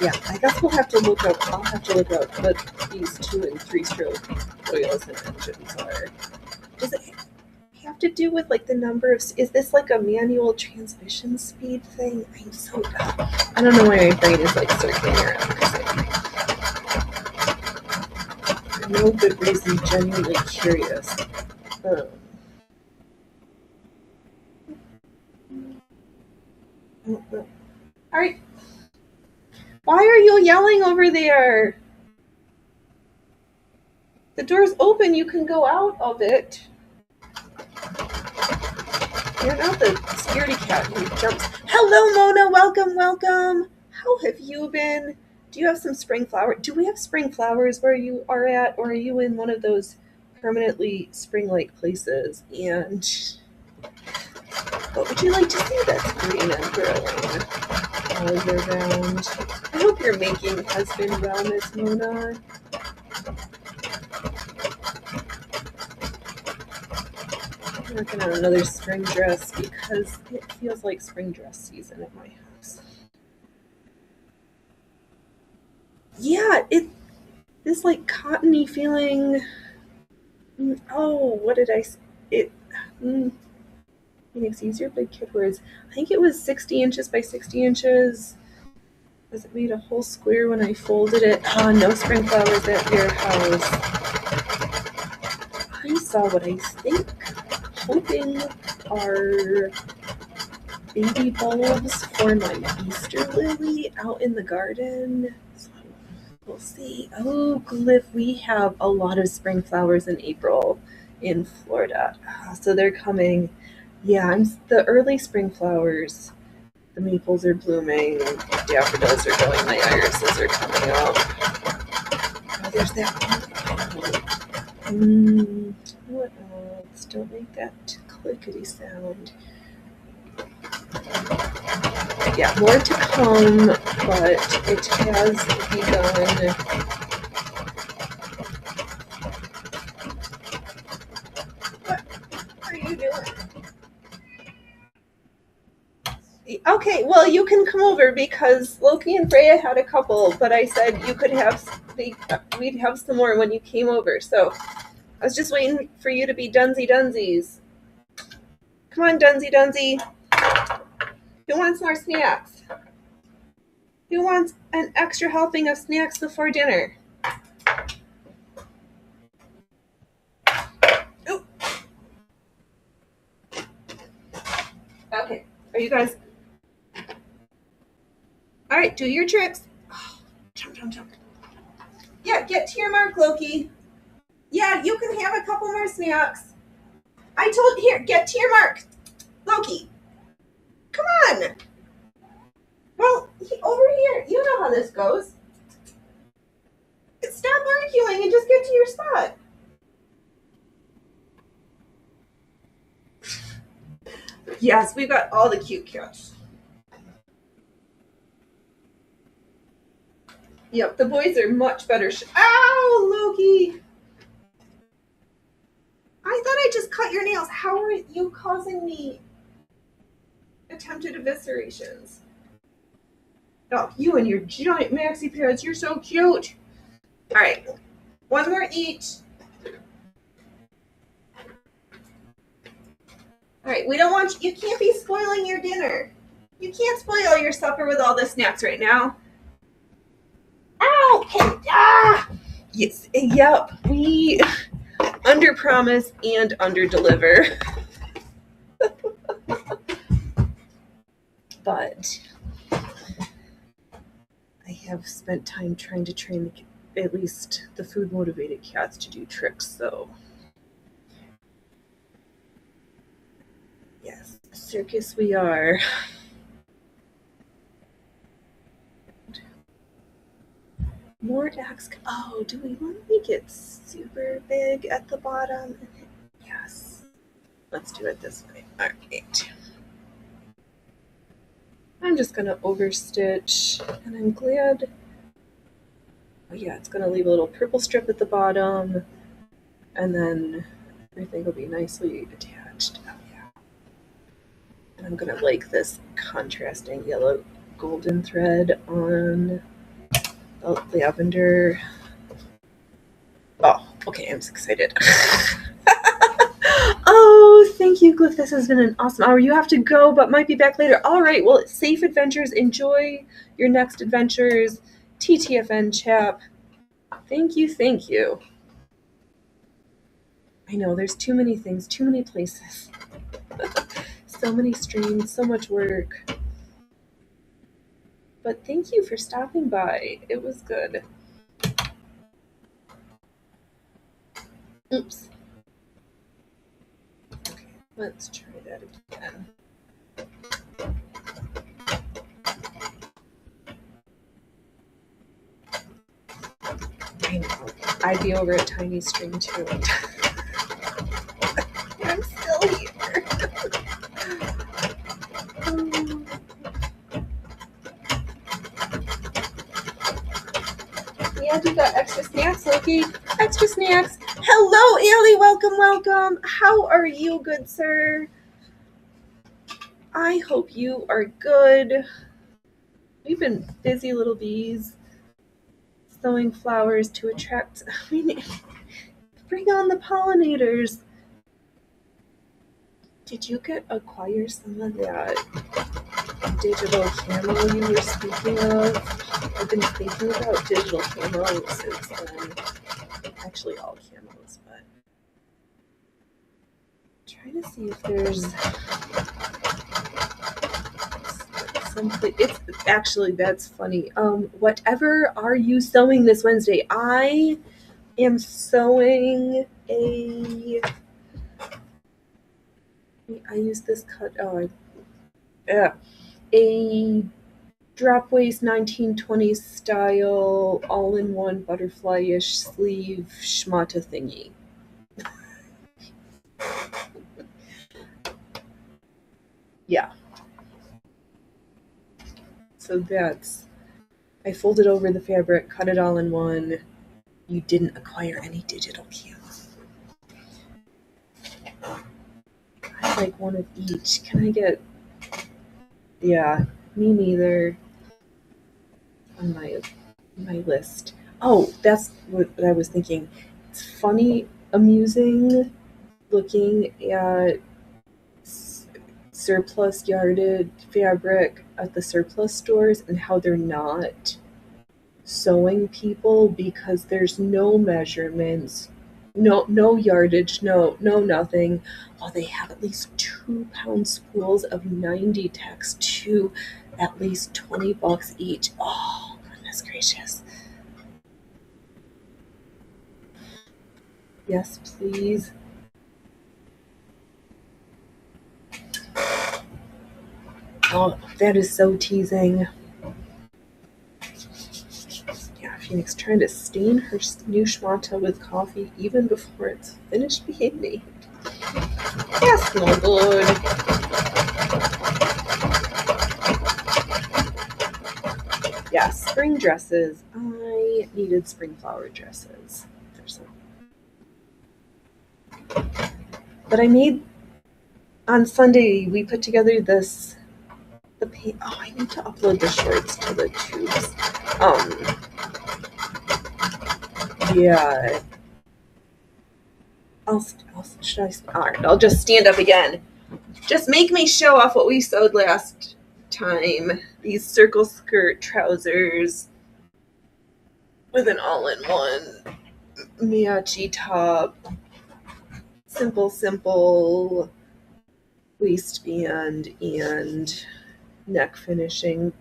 Yeah, I guess we'll have to look up. I'll have to look up what these 2 and 3 stroke oils and engines are. Does it have to do with like the number of? Is this like a manual transmission speed thing? I'm so dumb. I don't know why my brain is like circling around. For no good reason, genuinely curious. Alright. Why are you yelling over there? The door's open, you can go out of it. You're not the scaredy cat who jumps. Hello, Mona, welcome. How have you been? Do you have some spring flowers? Do we have spring flowers where you are at, or are you in one of those permanently spring-like places? And what would you like to see that's green and growing all year round? I hope your making has been well, Miss Mona. I'm working on another spring dress because it feels like spring dress season at my house. Yeah, this like cottony feeling. Oh, what did I? It. Phoenix, use your big kid words. I think it was 60 inches by 60 inches. Was it made a whole square when I folded it? Oh, no spring flowers at your house. I saw what I think, hoping are baby bulbs for my Easter lily out in the garden. So we'll see. Oh, Glyph, we have a lot of spring flowers in April in Florida. So they're coming. Yeah, the early spring flowers. The maples are blooming. Daffodils are going. My irises are coming up. Oh, there's that one. What else? Don't make that clickety sound. Yeah, more to come, but it has begun. What are you doing? Okay, well, you can come over because Loki and Freya had a couple, but I said you could have, we'd have some more when you came over. So I was just waiting for you to be Dunsies. Come on, Dunsy. Who wants more snacks? Who wants an extra helping of snacks before dinner? Ooh. Okay, are you guys? All right, do your tricks. Oh, jump. Yeah, get to your mark, Loki. Yeah, you can have a couple more snacks. Here, get to your mark. Loki, come on. Well, over here. You know how this goes. Stop arguing and just get to your spot. Yes, we've got all the cute cats. Yep, the boys are much better. Ow, Loki! I thought I just cut your nails. How are you causing me attempted eviscerations? Oh, you and your giant maxi pads, you're so cute. All right, one more each. All right, we don't want you can't be spoiling your dinner. You can't spoil your supper with all the snacks right now. Ow! Yes, yep. We under promise and under deliver. But I have spent time trying to train at least the food motivated cats to do tricks, so yes, circus we are. More axe. Oh, do we want to make it super big at the bottom? Yes. Let's do it this way. All right. I'm just going to overstitch, and I'm glad. Oh, yeah, it's going to leave a little purple strip at the bottom, and then everything will be nicely attached. Oh, yeah. And I'm going to like this contrasting yellow golden thread on the lavender. Oh, okay, I'm so excited. Oh, thank you, Glyph. This has been an awesome hour. You have to go, but might be back later. All right, well, safe adventures. Enjoy your next adventures. TTFN, chap. Thank you, thank you. I know, there's too many things, too many places. So many streams, so much work. But thank you for stopping by. It was good. Oops. Okay, let's try that again. I know. I'd be over at Tiny Stream too. I'm still here. Yeah, you got extra snacks, Loki. Extra snacks. Hello, Allie. Welcome, welcome. How are you, good sir? I hope you are good. We've been busy little bees sowing flowers to attract. I mean, bring on the pollinators. Did you acquire some of that digital camo you were speaking of? I've been thinking about digital camo since then. Actually, all camos, but trying to see if there's something. It's actually, that's funny. Whatever are you sewing this Wednesday? I am sewing I use this cut. A drop waist 1920s style all-in-one butterfly-ish sleeve schmata thingy. Yeah. So I folded over the fabric, cut it all in one. You didn't acquire any digital camo. I like one of each. Can I get... Yeah, me neither. On my list. Oh, that's what I was thinking. It's funny, amusing looking at surplus yarded fabric at the surplus stores and how they're not sewing people because there's no measurements, no yardage, no nothing. Oh, they have at least 2-pound spools of 90 tex to at least $20 each. Oh, goodness gracious. Yes, please. Oh, that is so teasing. Yeah, Phoenix trying to stain her new schmata with coffee even before it's finished being made. That's no good. Yeah, spring dresses. I needed spring flower dresses. But I made, on Sunday, we put together this the paint. Oh, I need to upload the shorts to the tubes. Yeah. Alright, I'll just stand up again. Just make me show off what we sewed last time. These circle skirt trousers with an all-in-one Miyachi top. Simple waistband and neck finishing.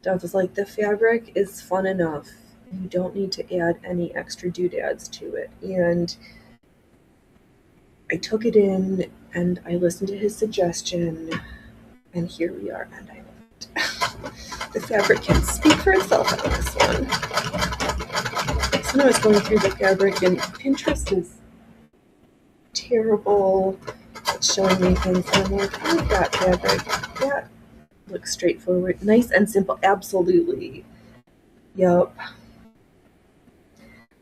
Dove was like, the fabric is fun enough. You don't need to add any extra doodads to it. And I took it in and I listened to his suggestion, and here we are, and I love it. The fabric can speak for itself on this one. So I was going through the fabric, and Pinterest is terrible at showing me things. And I'm like, I like that fabric. That looks straightforward, nice and simple. Absolutely. Yup.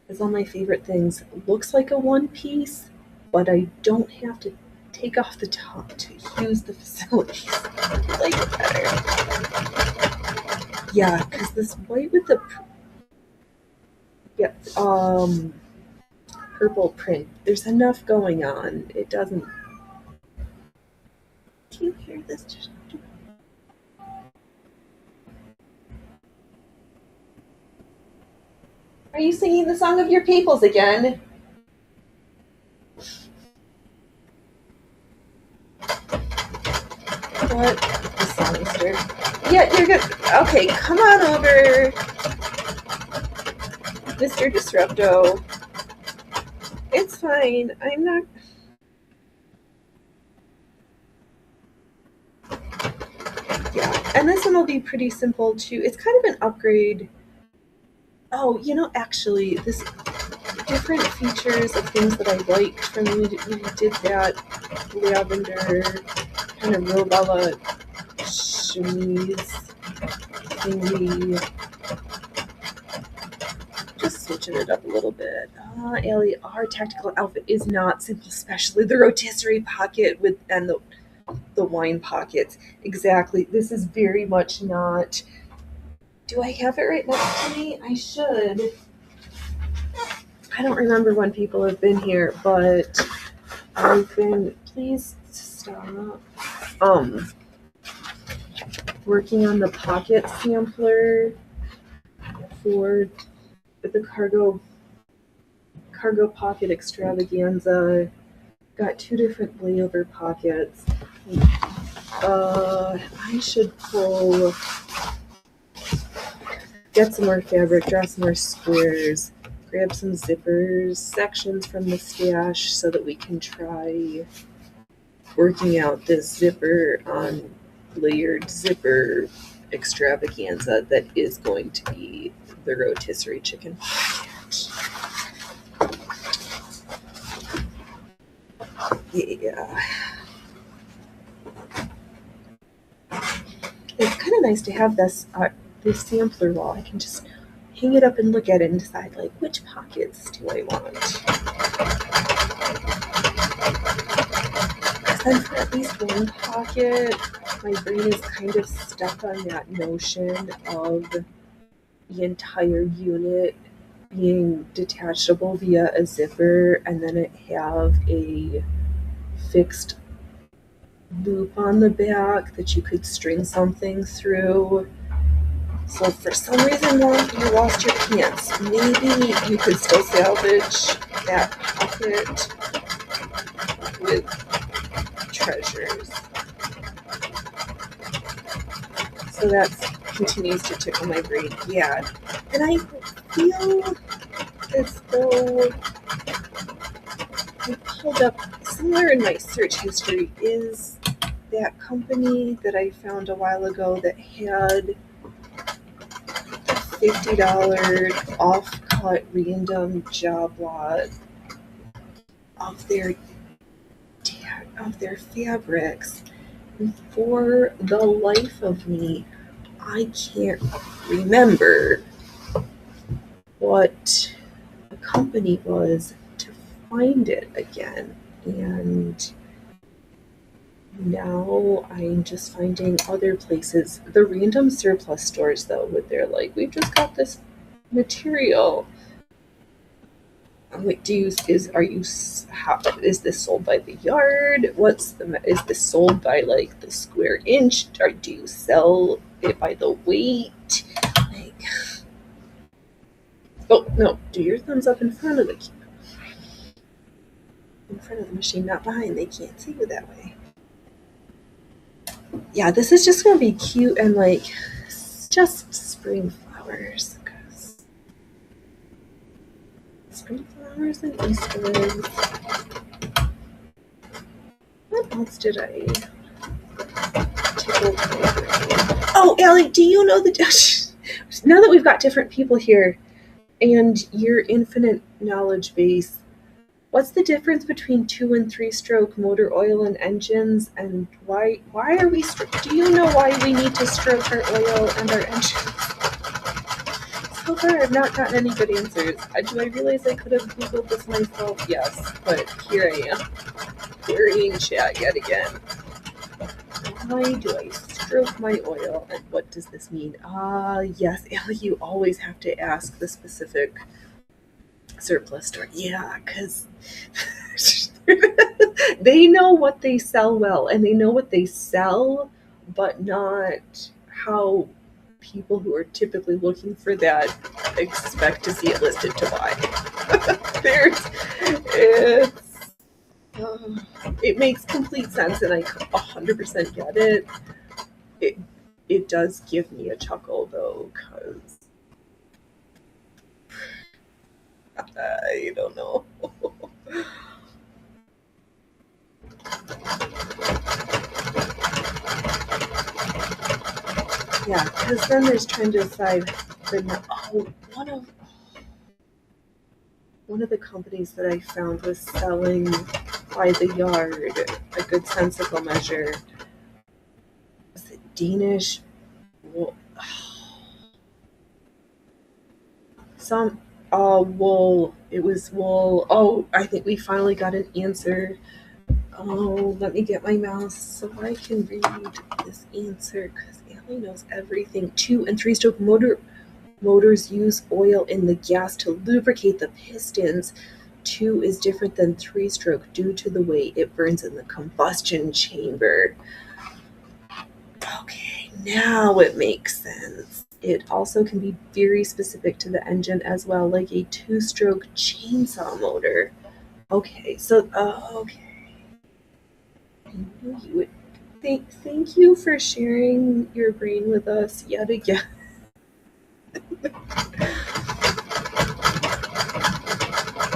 It's one of my favorite things. Looks like a one piece, but I don't have to take off the top to use the facilities. I like it better. Yeah, because this white with the purple print, there's enough going on. It doesn't. Do you hear this? Are you singing the song of your peoples again? What? The songster. Yeah, you're good. Okay, come on over, Mr. Disrupto. It's fine. I'm not. Yeah, and this one will be pretty simple too. It's kind of an upgrade. Oh, actually, this different features of things that I liked from when we did that lavender kind of Robella chemise thingy. Just switching it up a little bit. Ellie, our tactical outfit is not simple, especially the rotisserie pocket and the wine pockets. Exactly. This is very much not. Do I have it right next to me? I should. I don't remember when people have been here, but I've been. Please stop. Working on the pocket sampler for the cargo pocket extravaganza. Got 2 different layover pockets. I should get some more fabric, draw some more squares, grab some zippers, sections from the stash so that we can try working out this zipper on layered zipper extravaganza that is going to be the rotisserie chicken pocket. Yeah. It's kind of nice to have this sampler wall. I can just hang it up and look at it and decide, like, which pockets do I want? Because then for at least one pocket, my brain is kind of stuck on that notion of the entire unit being detachable via a zipper and then it have a fixed loop on the back that you could string something through. So if for some reason you lost your pants, maybe you could still salvage that pocket with treasures. So that continues to tickle my brain. Yeah. And I feel as though I pulled up somewhere in my search history is that company that I found a while ago that had $50 off-cut random job lot of their fabrics. And for the life of me, I can't remember what the company was to find it again. And now I'm just finding other places. The random surplus stores, though, with their like, we've just got this material. I'm like, is this sold by the yard? Is this sold by like the square inch? Or do you sell it by the weight? Like, oh no, do your thumbs up in front of the machine, not behind. They can't see you that way. Yeah, this is just gonna be cute and like just spring flowers. Spring flowers and Easter eggs. What else did I tickle? Oh, Allie, do you know the now that we've got different people here and your infinite knowledge base, what's the difference between 2 and 3 stroke motor oil and engines, and why are we do you know why we need to stroke our oil and our engines? So far I've not gotten any good answers. Do I realize I could have googled this myself? Yes, but here I am, querying chat yet again. Why do I stroke my oil, and what does this mean? Yes, Ellie, you always have to ask the specific surplus store. Yeah, because they know what they sell well, and they know what they sell, but not how people who are typically looking for that expect to see it listed to buy. It makes complete sense, and I 100% get it. It does give me a chuckle though, because I don't know. Yeah, because then there's trying to decide one of the companies that I found was selling by the yard a good sensical measure. Was it Danish? Wool. It was wool. Oh, I think we finally got an answer. Oh, let me get my mouse so I can read this answer, because Allie knows everything. 2 and 3 stroke motors use oil in the gas to lubricate the pistons. 2 is different than 3 stroke due to the way it burns in the combustion chamber. Okay, now it makes sense. It also can be very specific to the engine as well, like a 2-stroke chainsaw motor. Okay, so okay. I knew you would. Thank you for sharing your brain with us yet again.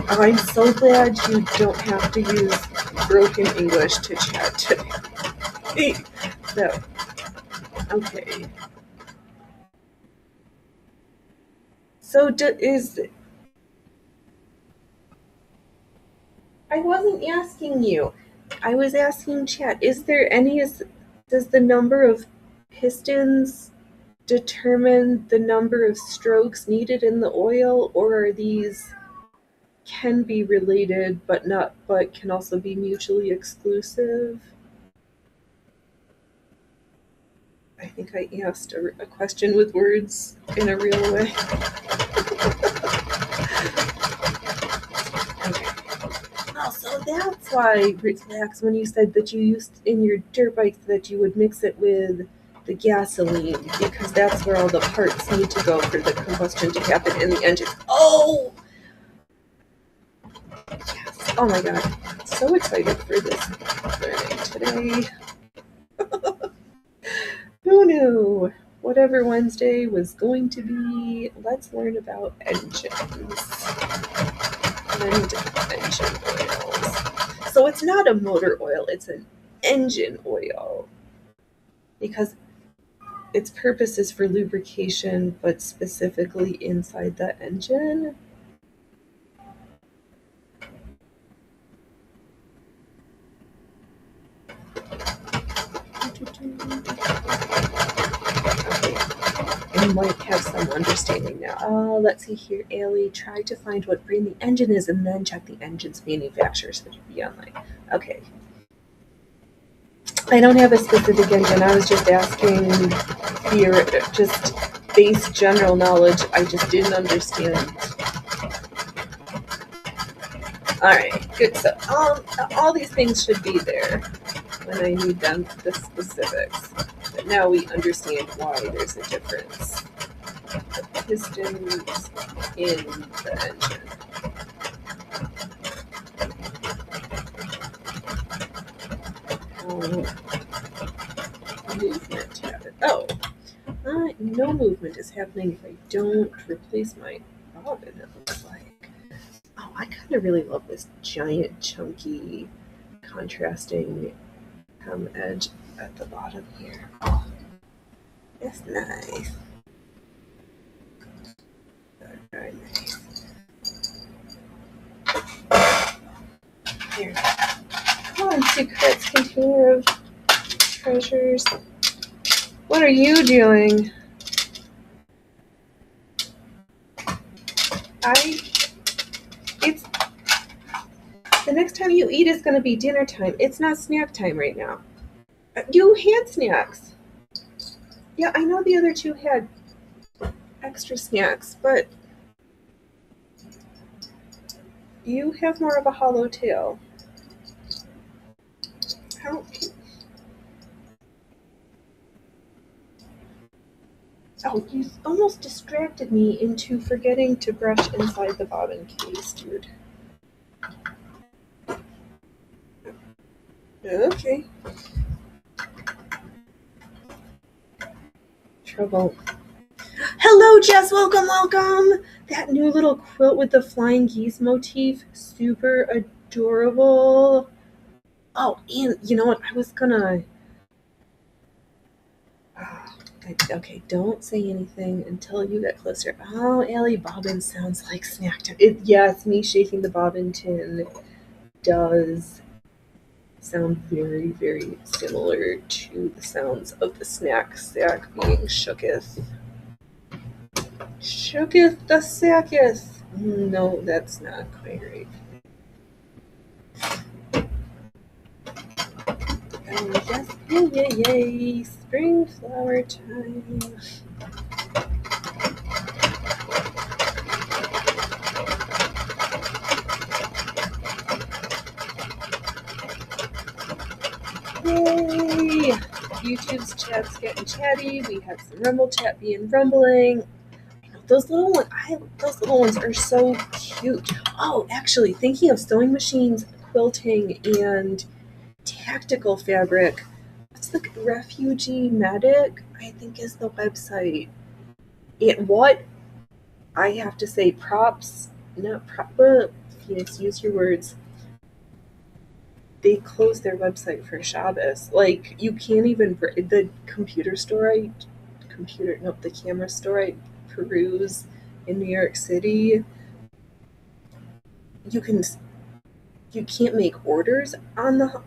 I'm so glad you don't have to use broken English to chat today. So, okay. So I wasn't asking you. I was asking chat. Does the number of pistons determine the number of strokes needed in the oil, or are these can be related but can also be mutually exclusive? I think I asked a question with words in a real way. Okay. Oh, so that's why, Ritz, when you said that you used in your dirt bikes that you would mix it with the gasoline, because that's where all the parts need to go for the combustion to happen in the engine. Oh! Yes. Oh my god. So excited for this learning today. Who knew? Whatever Wednesday was going to be, let's learn about engines and engine oils. So it's not a motor oil, it's an engine oil, because its purpose is for lubrication, but specifically inside the engine. I might have some understanding now. Let's see here. Allie, try to find what brand the engine is and then check the engine's manufacturer, so it should be online. Okay. I don't have a specific engine. I was just asking just base general knowledge. I just didn't understand. Alright, good. So all these things should be there when I need them, the specifics. But now we understand why there's a difference. The pistons in the engine. Movement habit. Oh, no movement is happening if I don't replace my bobbin, it looks like. Oh, I kind of really love this giant, chunky, contrasting edge at the bottom here. Oh, that's nice. Very nice. Here. Come on, secrets, container of treasures. What are you doing? It's the next time you eat is going to be dinner time. It's not snack time right now. You had snacks. Yeah, I know the other two had extra snacks, but you have more of a hollow tail. How? Oh, you almost distracted me into forgetting to brush inside the bobbin case, dude. Okay. Trouble. Hello, Jess. Welcome, welcome. That new little quilt with the flying geese motif, super adorable. Oh, and you know what? I was gonna. Okay, don't say anything until you get closer. Oh, Allie, bobbin sounds like snack time. Yes, me shaking the bobbin tin does sound very, very similar to the sounds of the snack sack being shooketh. Shooketh the sacketh. No, that's not quite right. Oh, yes, yay, spring flower time. Yay! YouTube's chat's getting chatty. We had some Rumble chat being rumbling. Those little ones are so cute. Oh, actually, thinking of sewing machines, quilting, and tactical fabric. What's the Refugee Medic? I think is the website. And what I have to say, props, not proper. Phoenix, use your words. They closed their website for Shabbos. Like, you can't even, the camera store I peruse in New York City, you can't make orders on the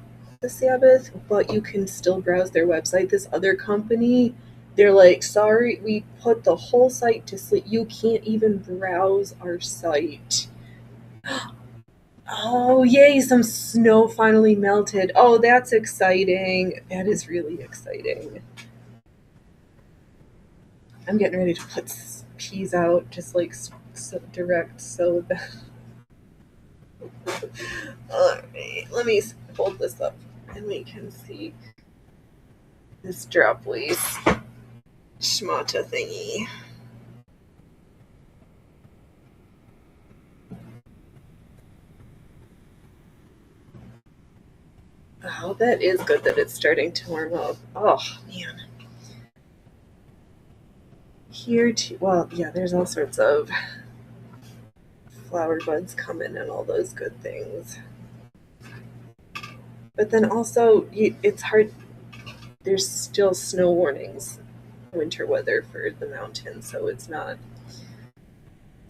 Sabbath, but you can still browse their website. This other company, they're like, sorry, we put the whole site to sleep. You can't even browse our site. Oh, yay, some snow finally melted. Oh, that's exciting. That is really exciting. I'm getting ready to put peas out, just like direct so that. Alright, let me hold this up and we can see this drop lace schmata thingy. Oh, that is good that it's starting to warm up. Oh, man. Here, too, well, yeah, there's all sorts of flower buds coming and all those good things. But then also, it's hard. There's still snow warnings, winter weather for the mountains, so it's not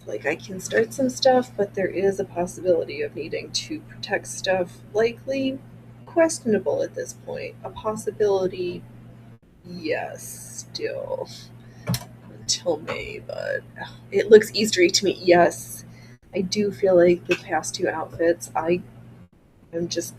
like I can start some stuff, but there is a possibility of needing to protect stuff. Likely questionable at this point. A possibility, yes, still until May, but it looks Eastery to me. Yes, I do feel like the past two outfits, I'm just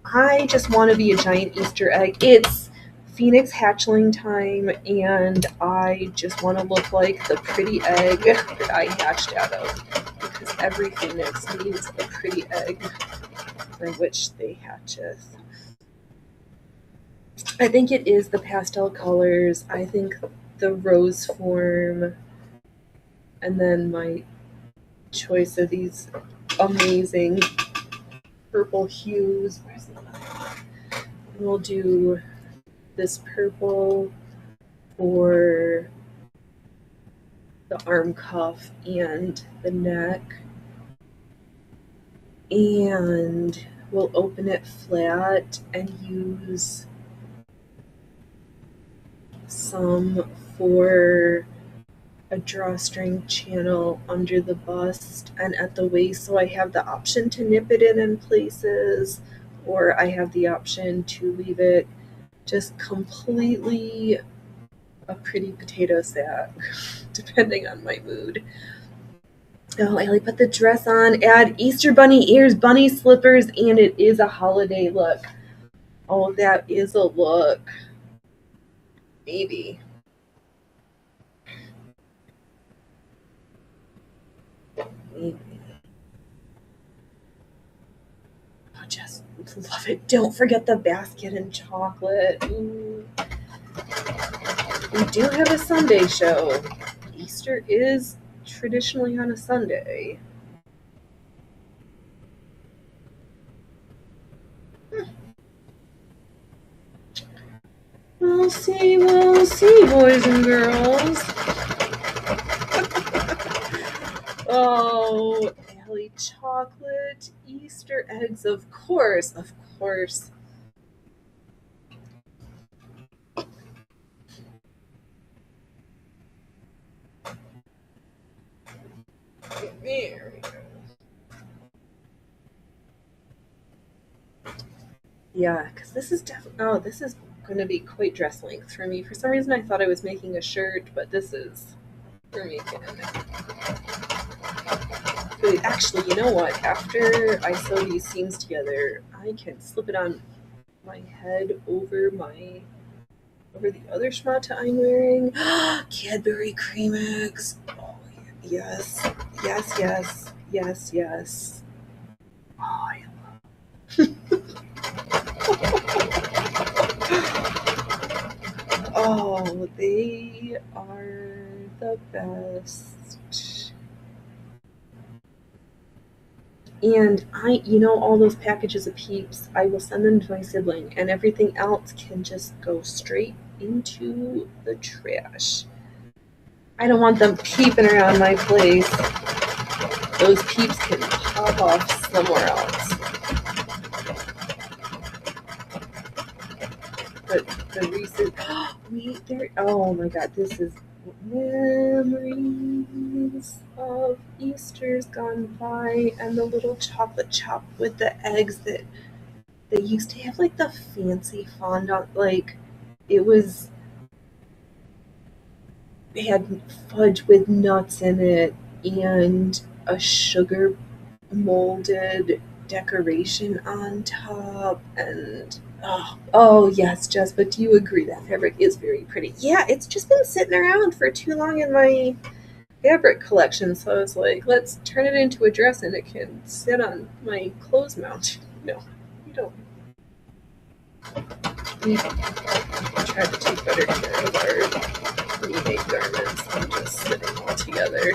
I just want to be a giant Easter egg. It's Phoenix hatchling time, and I just want to look like the pretty egg that I hatched out of, because every Phoenix needs a pretty egg for which they hatcheth. I think it is the pastel colors. I think the rose form, and then my choice of these amazing purple hues. Where's the other one? We'll do this purple for the arm cuff and the neck, and we'll open it flat and use some for a drawstring channel under the bust and at the waist, so I have the option to nip it in places, or I have the option to leave it just completely a pretty potato sack, depending on my mood. Oh, Ellie put the dress on, add Easter bunny ears, bunny slippers, and it is a holiday look. Oh, that is a look. Maybe. Maybe. Oh, just love it. Don't forget the basket and chocolate. Ooh. We do have a Sunday show. Easter is traditionally on a Sunday. We'll see, boys and girls. Oh, Ellie, chocolate, Easter eggs, of course, of course. There we go. Yeah, because this is definitely, oh, this is going to be quite dress length for me. For some reason, I thought I was making a shirt, but this is for making it. But actually, you know what? After I sew these seams together, I can slip it on my head over the other schmata I'm wearing. Cadbury cream eggs. Oh, yes. Yes, yes. Yes, yes. Oh, I Oh, they are the best. And all those packages of Peeps, I will send them to my sibling, and everything else can just go straight into the trash. I don't want them peeping around my place. Those Peeps can pop off somewhere else. But the recent, oh my god, this is memories of Easter's gone by, and the little chocolate chop with the eggs that they used to have, like the fancy fondant, like it had fudge with nuts in it and a sugar molded decoration on top, and oh yes, Jess, but do you agree that fabric is very pretty? Yeah, it's just been sitting around for too long in my fabric collection, so I was like, let's turn it into a dress and it can sit on my clothes mount. No, you don't. We try to take better care of our remade garments than just sitting all together.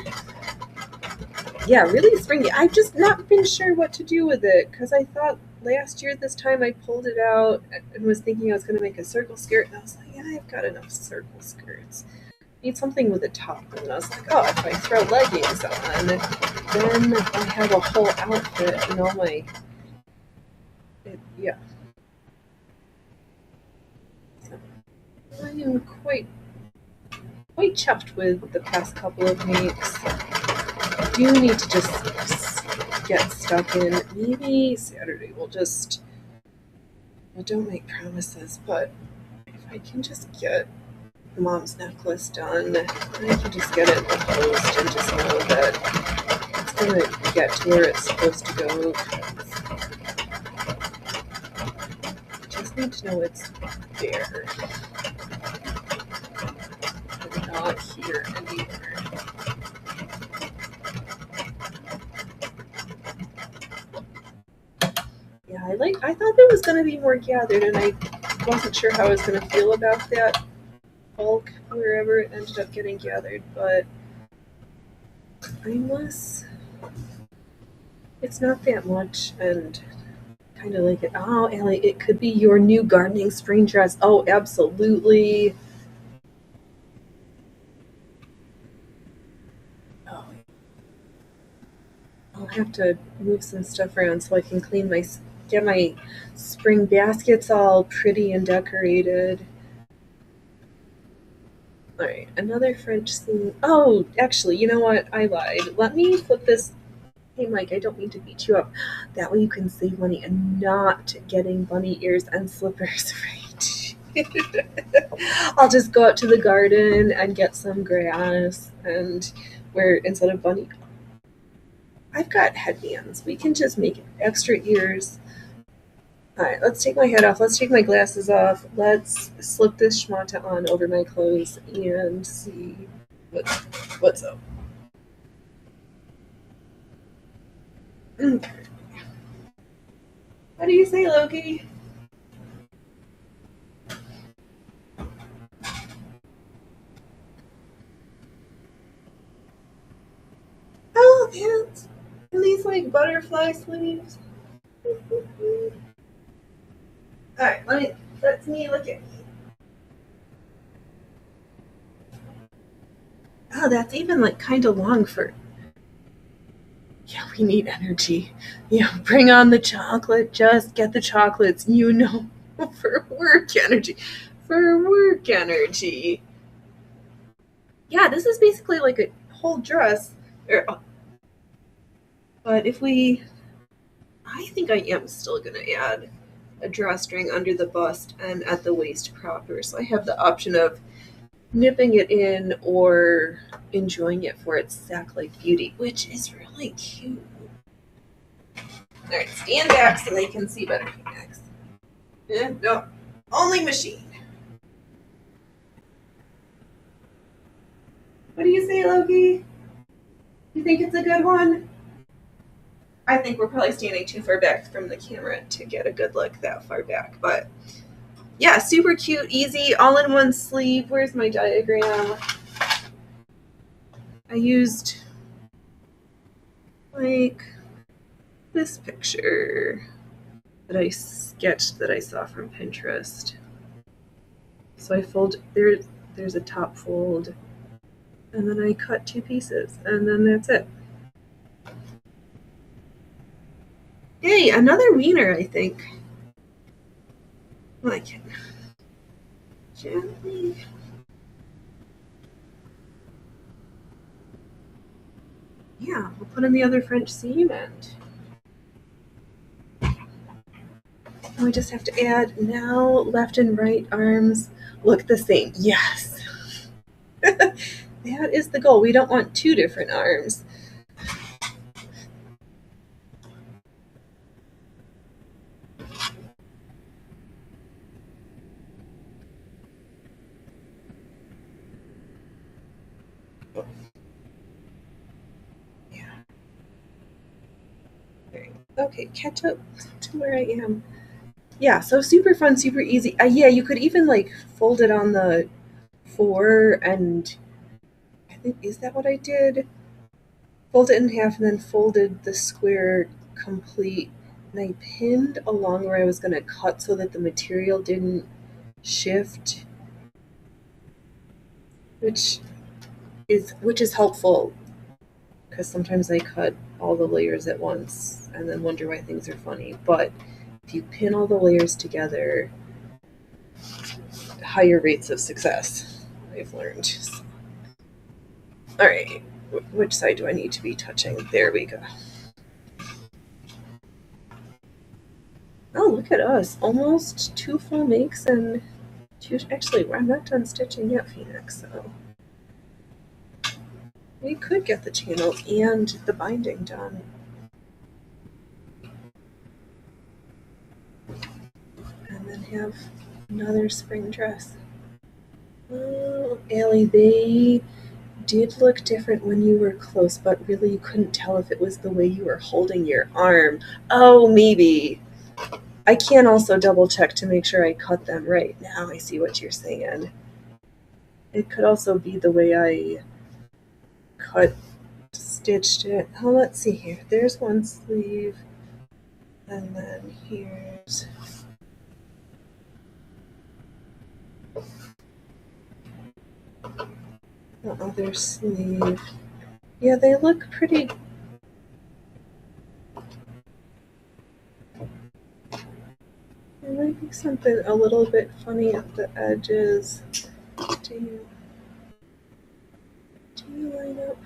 Yeah, really springy. I've just not been sure what to do with it, because I thought last year this time I pulled it out and was thinking I was going to make a circle skirt, and I was like, yeah, I've got enough circle skirts. Need something with a top. And I was like, oh, if I throw leggings on, then I have a whole outfit and all my... yeah. So, I am quite chuffed with the past couple of weeks. I do need to just get stuck in. Maybe Saturday we'll just... well, don't make promises, but if I can just get Mom's necklace done, I can just get it in the post and just know that it's going to get to where it's supposed to go. need to know it's there. But not here anymore. Yeah, I thought there was gonna be more gathered, and I wasn't sure how I was gonna feel about that bulk wherever it ended up getting gathered, but unless it's not that much, and kind of like it. Oh, Allie, it could be your new gardening spring dress. Oh, absolutely. Oh, I'll have to move some stuff around so I can get my spring baskets all pretty and decorated. Alright, another French scene. Oh, actually, you know what? I lied. Let me flip this. Hey, Mike, I don't mean to beat you up. That way you can save money and not getting bunny ears and slippers, right? I'll just go out to the garden and get some grass, and where instead of bunny, I've got headbands. We can just make extra ears. Alright, let's take my head off. Let's take my glasses off. Let's slip this schmata on over my clothes and see what's up. Okay. What do you say, Loki? Oh, pants. And these like butterfly sleeves. Alright, that's me. Look at me. Oh, that's even like kind of long for. Yeah, we need energy. Yeah, bring on the chocolate. Just get the chocolates. For work energy. For work energy. Yeah, this is basically like a whole dress. But I think I am still going to add a drawstring under the bust and at the waist proper. So I have the option of nipping it in or enjoying it for its sack-like beauty, which is really cute. Alright, stand back so they can see better, Phoenix. No, only machine. What do you say, Loki? You think it's a good one? I think we're probably standing too far back from the camera to get a good look that far back, but yeah, super cute, easy, all in one sleeve. Where's my diagram? I used like this picture that I sketched that I saw from Pinterest. So I fold, there's a top fold, and then I cut 2 pieces, and then that's it. Hey, another wiener, I think. Well, I can gently. Yeah, we'll put in the other French seam, and we just have to add now left and right arms look the same. Yes. That is the goal. We don't want 2 different arms. Okay, catch up to where I am. Yeah, so super fun, super easy. Yeah, you could even like fold it on the 4, and I think, is that what I did? Fold it in half and then folded the square complete. And I pinned along where I was going to cut so that the material didn't shift, which is helpful because sometimes I cut all the layers at once and then wonder why things are funny. But if you pin all the layers together, higher rates of success, I've learned. All right, which side do I need to be touching? There we go. Oh, look at us. Almost 2 full makes and 2... Actually, I'm not done stitching yet, Phoenix, so we could get the channel and the binding done. And then have another spring dress. Oh, Allie, they did look different when you were close, but really you couldn't tell if it was the way you were holding your arm. Oh, maybe. I can also double check to make sure I cut them right. Now I see what you're saying. It could also be the way I stitched it. Oh, let's see here. There's one sleeve, and then here's the other sleeve. Yeah, they look pretty. There might be something a little bit funny at the edges. Do you line up?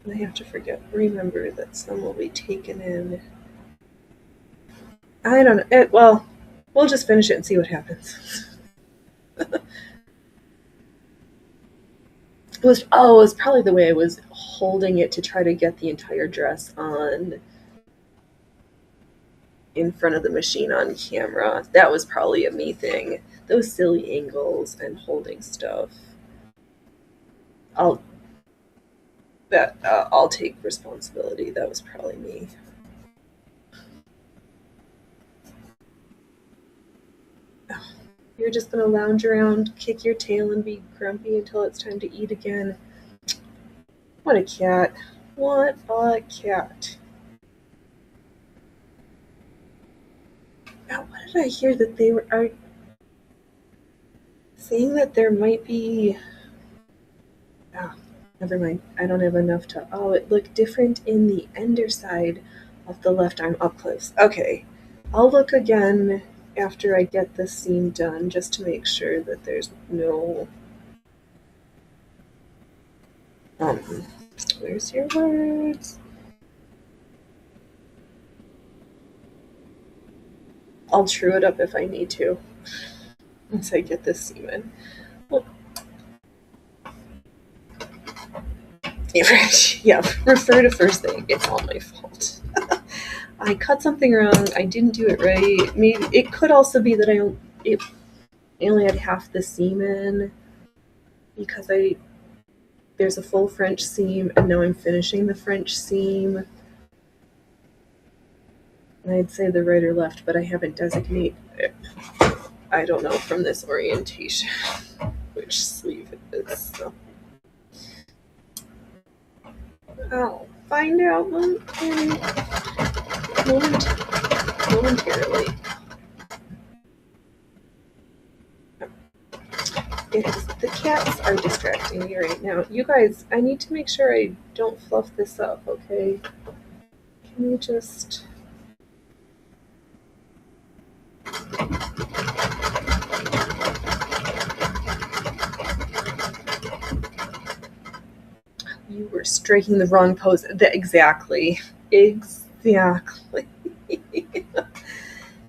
I have to remember that some will be taken in. I don't know. Well, we'll just finish it and see what happens. It was probably the way I was holding it to try to get the entire dress on in front of the machine on camera. That was probably a me thing. Those silly angles and holding stuff. I'll take responsibility. That was probably me. You're just gonna lounge around, kick your tail, and be grumpy until it's time to eat again. What a cat. What a cat. Now, what did I hear that they are saying that there might be... never mind. I don't have enough to... Oh, it looked different in the underside of the left arm up close. Okay. I'll look again after I get this seam done, just to make sure that there's no... where's your words? I'll true it up if I need to, once I get this seam in. Well, yeah, refer to first thing. It's all my fault. I cut something wrong. I didn't do it right. Maybe it could also be that I only had half the seam in, because there's a full French seam, and now I'm finishing the French seam. I'd say the right or left, but I haven't designated it. I don't know from this orientation which sleeve it is. So I'll find out momentarily. The cats are distracting me right now. You guys, I need to make sure I don't fluff this up, okay? Can you just... You were striking the wrong pose. Exactly.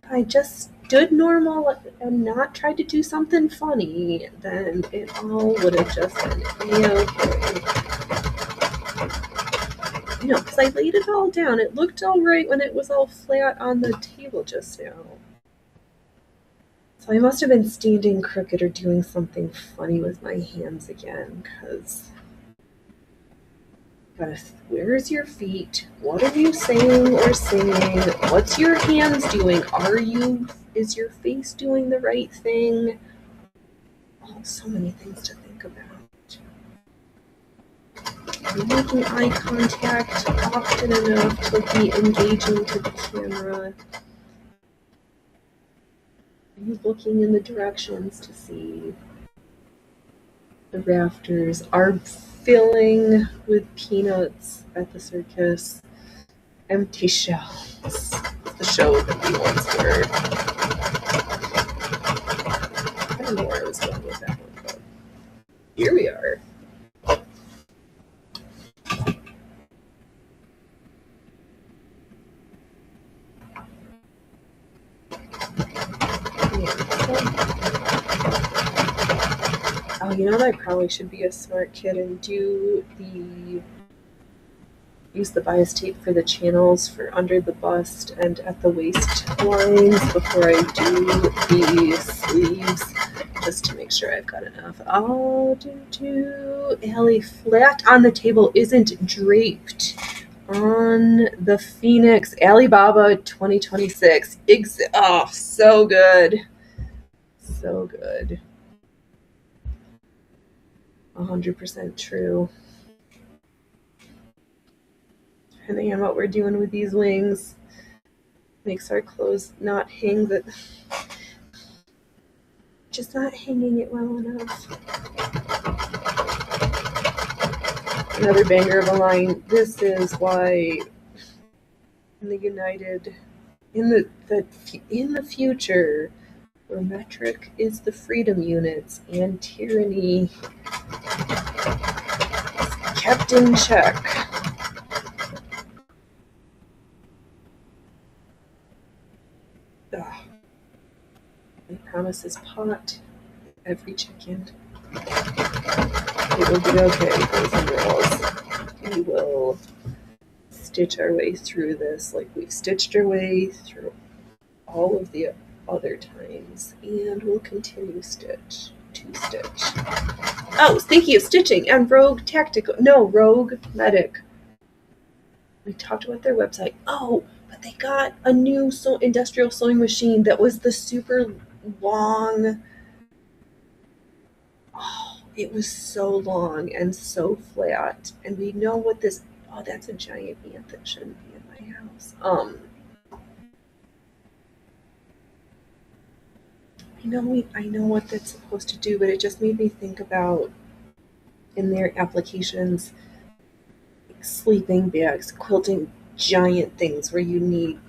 I just stood normal and not tried to do something funny, then it all would have just been okay. You know, because I laid it all down. It looked all right when it was all flat on the table just now. So I must have been standing crooked or doing something funny with my hands again, because... Where's your feet? What are you saying or singing? What's your hands doing? Is your face doing the right thing? Oh, so many things to think about. Are you making eye contact often enough to be engaging to the camera? Are you looking in the directions to see the rafters are filling with peanuts at the circus? Empty shells. The show that we once were. I don't know where I was going with that one, but here we are. Oh, you know what? I probably should be a smart kid and do use the bias tape for the channels for under the bust and at the waist lines before I do the sleeves, just to make sure I've got enough. I'll do Allie, flat on the table isn't draped on the Phoenix Alibaba 2026. Oh, so good. So good. 100% true. Depending on what we're doing with these wings, makes our clothes not hang, but just not hanging it well enough. Another banger of a line. This is why in the future, where metric is the freedom units and tyranny is kept in check. Ugh. I promise this pot every chicken. It will be okay, boys and girls. We will stitch our way through this like we've stitched our way through all of the other times, and we'll continue to stitch. Oh, speaking of stitching, and Rogue Medic. We talked about their website. Oh, but they got a new industrial sewing machine that was the super long. Oh, it was so long and so flat. And we know what this. Oh, that's a giant ant that shouldn't be in my house. I know what that's supposed to do, but it just made me think about in their applications, sleeping bags, quilting giant things where you need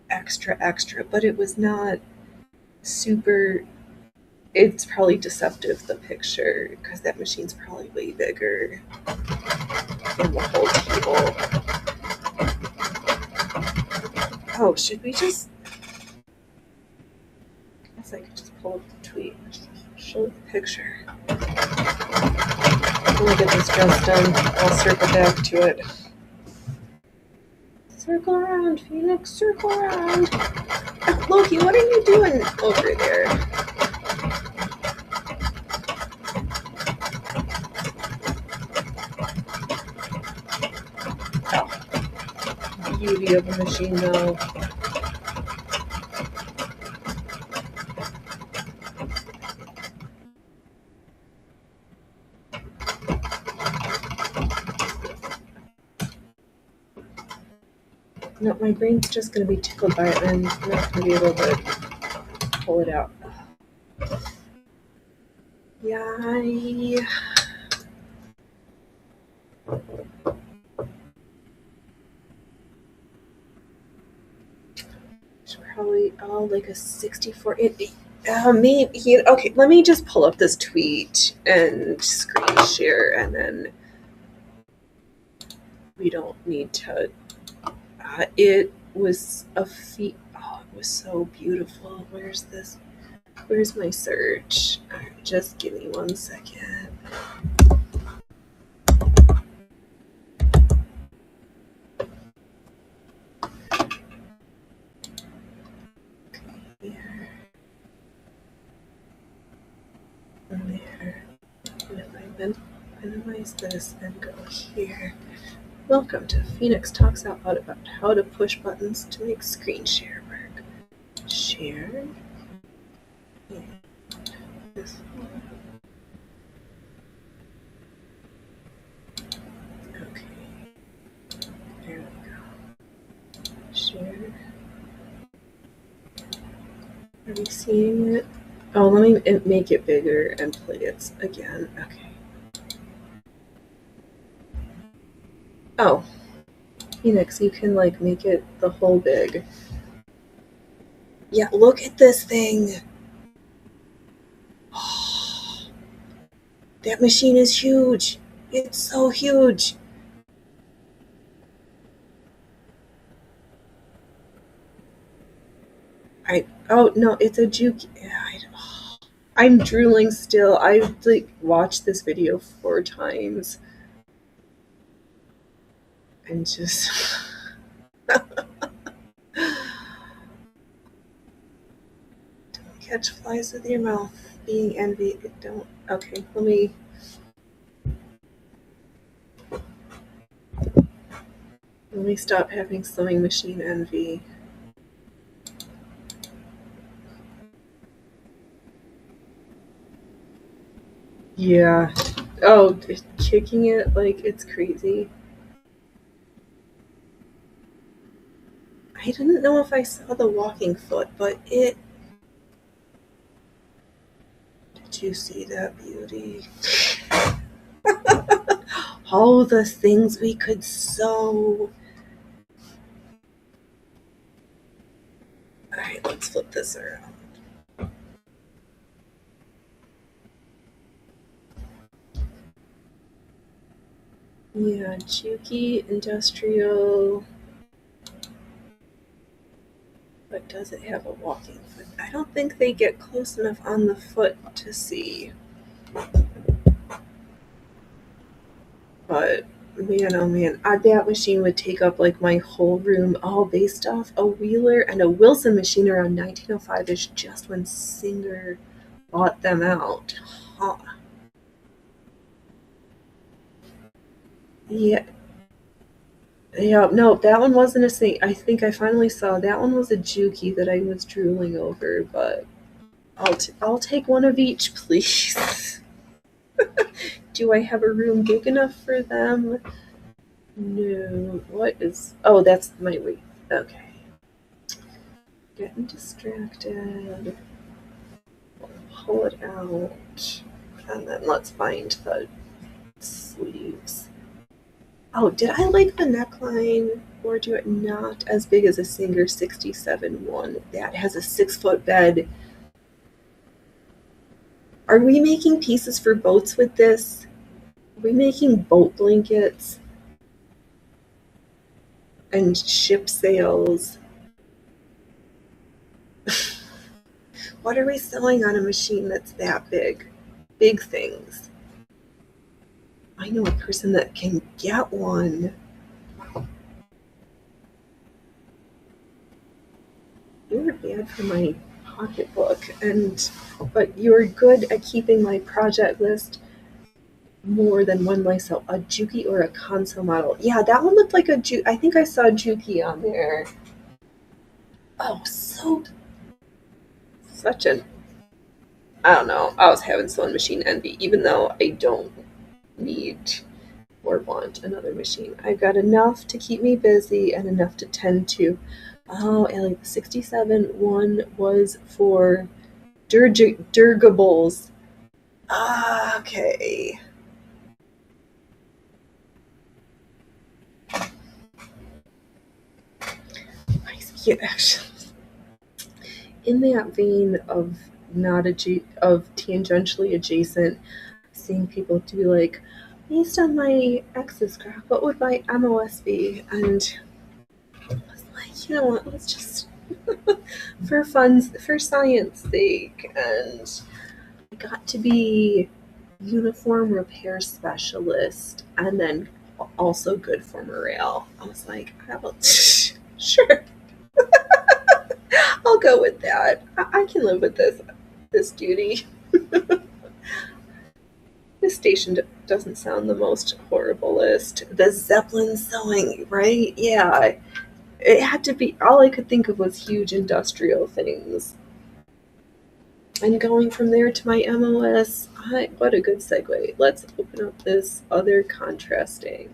extra, but it was not super. It's probably deceptive, the picture, because that machine's probably way bigger than the whole table. Oh, should we just... I guess I could just pull up the tweet and just show the picture. Let me get this dress done. I'll circle back to it. Circle around, Phoenix, circle around. Oh, Loki, what are you doing over there? Oh, beauty of a machine, though. No, my brain's just going to be tickled by it, and I'm not going to be able to pull it out. Yay. It's probably like a 64. Maybe. Okay, let me just pull up this tweet and screen share, and then we don't need to. It was a feat. Oh, it was so beautiful. Where's this? Where's my search? Just give me 1 second. Here. And there. And if I minimize this and go here. Welcome to Phoenix Talks Out Loud about how to push buttons to make screen share work. Share. Yeah. This one. Okay. There we go. Share. Are we seeing it? Oh, let me make it bigger and play it again. Okay. Oh, Phoenix, you can make it the whole big. Yeah, look at this thing. Oh, that machine is huge. It's so huge. Oh no, it's a juke. I'm drooling still. I've watched this video 4 times. and just don't catch flies with your mouth. Being envy, don't. Okay, let me stop having sewing machine envy. Yeah. Oh, kicking it like it's crazy. I didn't know if I saw the walking foot, but it. Did you see that beauty? All the things we could sew. Alright, let's flip this around. Yeah, Juki Industrial. But does it have a walking foot? I don't think they get close enough on the foot to see. But man, oh man, that machine would take up like my whole room, all based off a Wheeler and a Wilson machine around 1905-ish, just when Singer bought them out. Huh. Yeah. Yeah, no, that one wasn't a Saint. I think I finally saw that one was a Juki that I was drooling over, but I'll take one of each, please. Do I have a room big enough for them? No. What is? Oh, that's my weight. Okay. Getting distracted. Pull it out, and then let's find the sleeves. Oh, did I like the neckline, or do it not as big as a Singer 67 one? That has a 6-foot bed. Are we making pieces for boats with this? Are we making boat blankets? And ship sails? What are we sewing on a machine that's that big? Big things. I know a person that can get one. You were bad for my pocketbook, but you're good at keeping my project list more than one myself. A Juki or a Kanso model. Yeah, that one looked like a Juki. I think I saw Juki on there. Oh, so such an. I don't know. I was having sewing machine envy, even though I don't need or want another machine. I've got enough to keep me busy and enough to tend to. Oh, Ellie, the 67 one was for Durgables. Ah, okay. Yeah, actually, in that vein of not of tangentially adjacent, seeing people to be like, based on my ex's graph, what would my MOS be? And I was like, you know what? Let's just for science sake, and I got to be uniform repair specialist, and then also good for morale. I was like, sure, I'll go with that. I can live with this duty. This station doesn't sound the most horriblest. The Zeppelin sewing, right? Yeah, it had to be. All I could think of was huge industrial things. And going from there to my MOS, what a good segue. Let's open up this other contrasting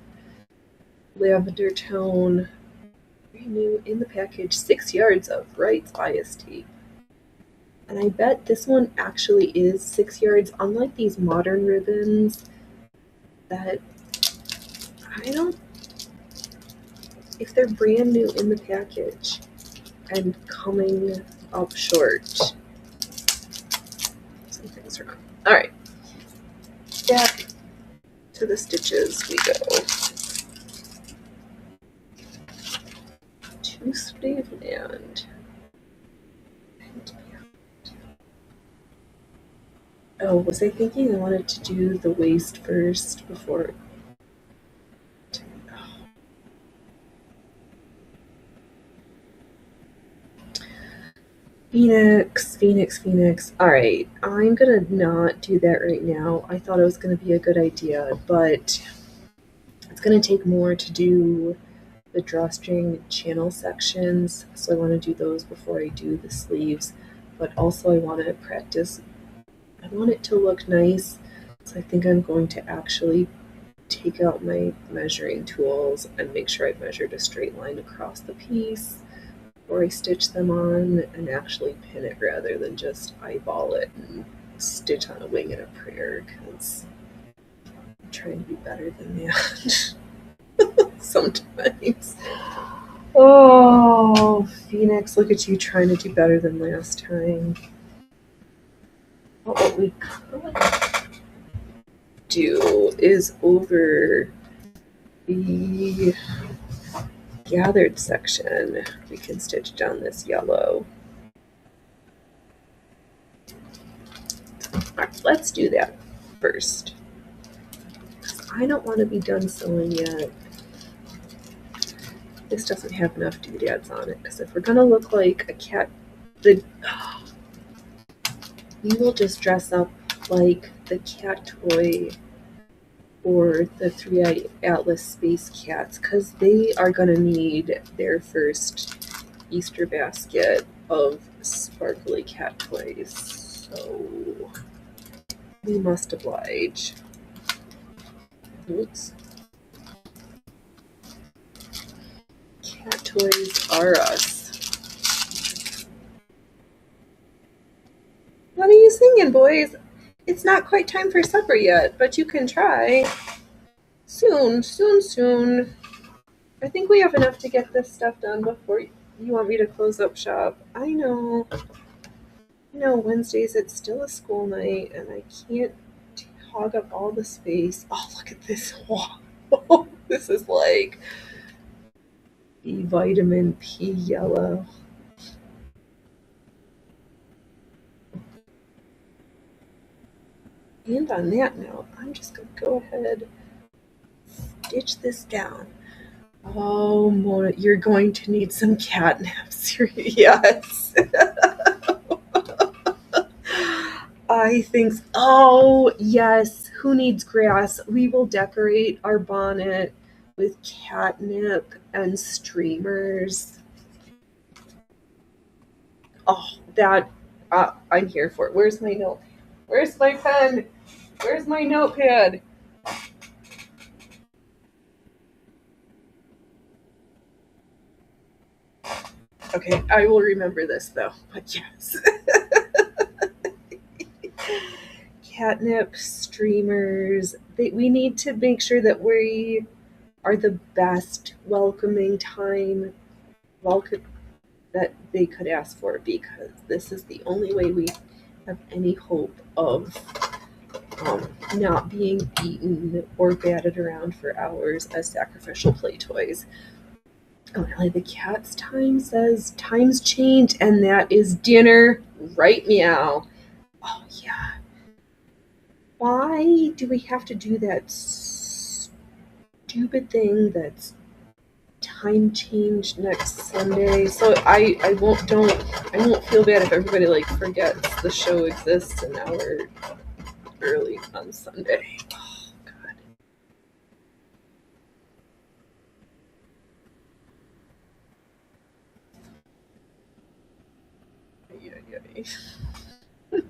lavender tone. Brand new in the package, 6 yards of Wright's IST. And I bet this one actually is 6 yards, unlike these modern ribbons that I don't. If they're brand new in the package and coming up short, something's wrong. Alright, back to the stitches we go. Two sleeve and oh, was I thinking I wanted to do the waist first before? Phoenix. Alright, I'm gonna not do that right now. I thought it was gonna be a good idea, but it's gonna take more to do the drawstring channel sections, so I want to do those before I do the sleeves. But also I want to practice, I want it to look nice, so I think I'm going to actually take out my measuring tools and make sure I've measured a straight line across the piece before I stitch them on, and actually pin it rather than just eyeball it and stitch on a wing and a prayer, because I'm trying to be better than that sometimes. Oh, Phoenix, look at you trying to do better than last time. What we could do is over the gathered section, we can stitch down this yellow. All right, let's do that first. I don't want to be done sewing yet. This doesn't have enough doodads on it, because if we're gonna look like a cat, we will just dress up like the cat toy or the Three-Eyed Atlas Space Cats, because they are gonna need their first Easter basket of sparkly cat toys, so we must oblige. Oops. Cat toys are us. What are you singing, boys? It's not quite time for supper yet, but you can try. Soon. I think we have enough to get this stuff done before you want me to close up shop. I know. Wednesdays it's still a school night and I can't hog up all the space. Oh, look at this. Wow. This is like the vitamin P yellow. And on that note, I'm just going to go ahead, stitch this down. Oh, Mona, you're going to need some catnip. Yes. I think, oh, yes. Who needs grass? We will decorate our bonnet with catnip and streamers. Oh, that, I'm here for it. Where's my note? Where's my pen? Where's my notepad? Okay, I will remember this though, but yes. Catnip, streamers, we need to make sure that we are the best welcoming time that they could ask for, because this is the only way we have any hope of not being eaten or batted around for hours as sacrificial play toys. Oh, really? The cat's time says times change, and that is dinner. Right, meow. Oh, yeah. Why do we have to do that stupid thing that's time change next Sunday? So I won't feel bad if everybody like forgets the show exists an hour early on Sunday. Oh, God.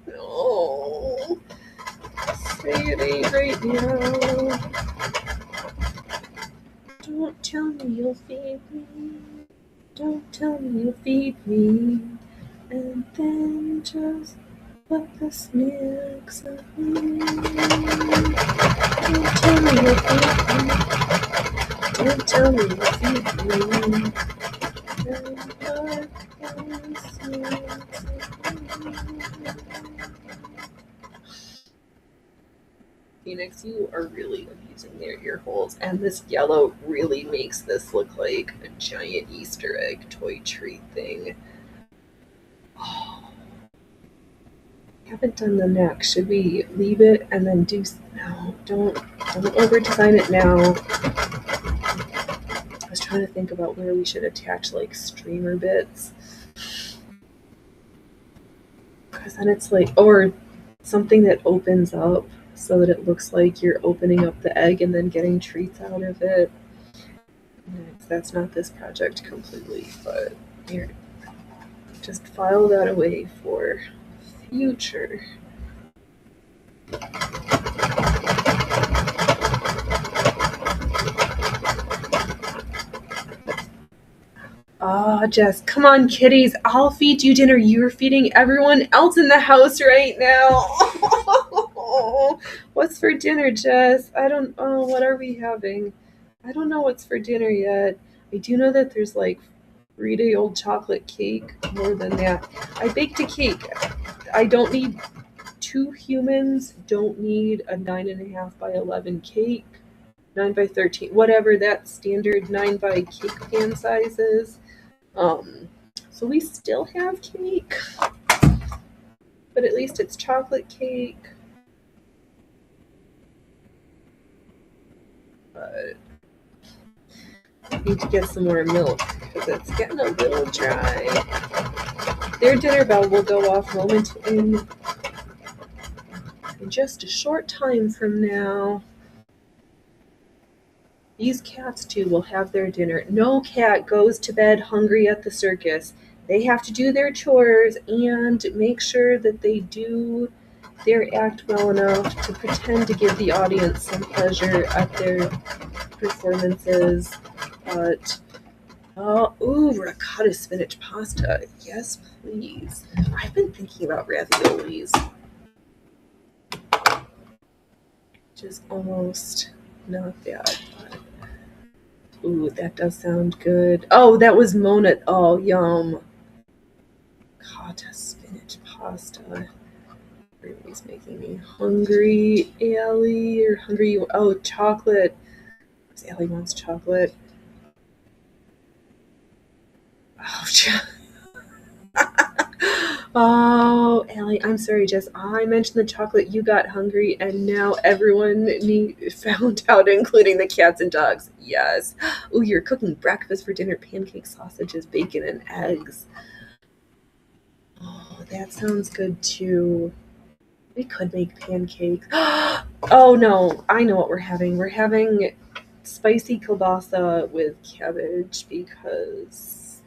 No. Say it ain't right now. Don't tell me you'll feed me. Don't tell me you'll feed me. And then just put the snicks of me. Don't tell me you'll feed me. Don't tell me you'll feed me. And put the snicks of me. Phoenix, you are really abusing their ear holes, and this yellow really makes this look like a giant Easter egg toy treat thing. Oh. I haven't done the neck. Should we leave it and then do? No, don't over design it now. I was trying to think about where we should attach like streamer bits. because then it's like, or something that opens up so that it looks like you're opening up the egg and then getting treats out of it. That's not this project completely, but here, just file that away for future. Jess, come on, kitties. I'll feed you dinner. You're feeding everyone else in the house right now. What's for dinner, Jess? What are we having? I don't know what's for dinner yet. I do know that there's like 3-day-old chocolate cake. More than that. I baked a cake. I don't need 2 humans, don't need a 9.5 by 11 cake. 9 by 13, whatever that standard 9 by cake pan size is. So we still have cake, but at least it's chocolate cake. But I need to get some more milk because it's getting a little dry. Their dinner bell will go off in just a short time from now. These cats, too, will have their dinner. No cat goes to bed hungry at the circus. They have to do their chores and make sure that they do their act well enough to pretend to give the audience some pleasure at their performances. But, ricotta spinach pasta. Yes, please. I've been thinking about raviolis. Which is almost not bad. Ooh, that does sound good. Oh, that was Mona. Oh, yum. Ricotta spinach pasta. Everybody's making me hungry. Allie, you're hungry. Oh, chocolate. Allie wants chocolate. Oh, Allie, I'm sorry, Jess. I mentioned the chocolate. You got hungry, and now everyone found out, including the cats and dogs. Yes. Ooh, you're cooking breakfast for dinner: pancakes, sausages, bacon, and eggs. Oh, that sounds good too. We could make pancakes. Oh no, I know what we're having. We're having spicy kielbasa with cabbage because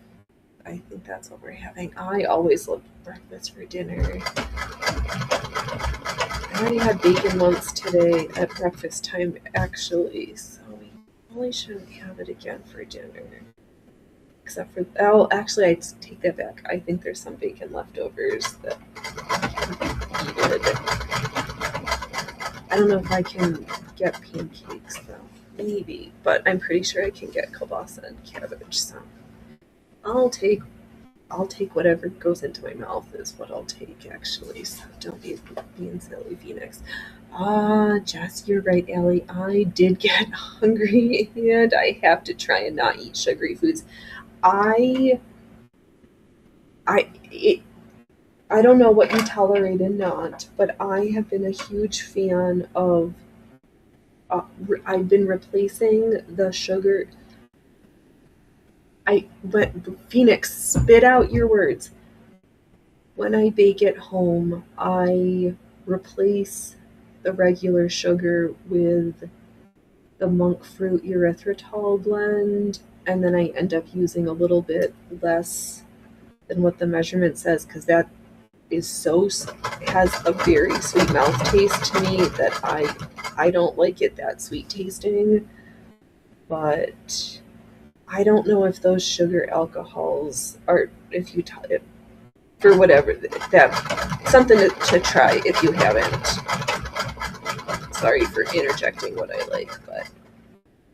I think that's what we're having. I always love breakfast for dinner. I already had bacon once today at breakfast time, actually, so we probably shouldn't have it again for dinner. Except for, actually, I take that back. I think there's some bacon leftovers that can be eaten. I don't know if I can get pancakes, though. Maybe, but I'm pretty sure I can get kielbasa and cabbage, so I'll take whatever goes into my mouth is what I'll take, actually, so don't be being silly, Phoenix. Jess, you're right, Allie. I did get hungry, and I have to try and not eat sugary foods. I don't know what you tolerate and not, but I have been a huge fan of, I've been replacing the sugar. Phoenix, spit out your words. When I bake at home, I replace the regular sugar with the monk fruit erythritol blend, and then I end up using a little bit less than what the measurement says, because that has a very sweet mouth taste to me that I don't like it that sweet tasting. But I don't know if those sugar alcohols are, for whatever, that something to try if you haven't. Sorry for interjecting what I like, but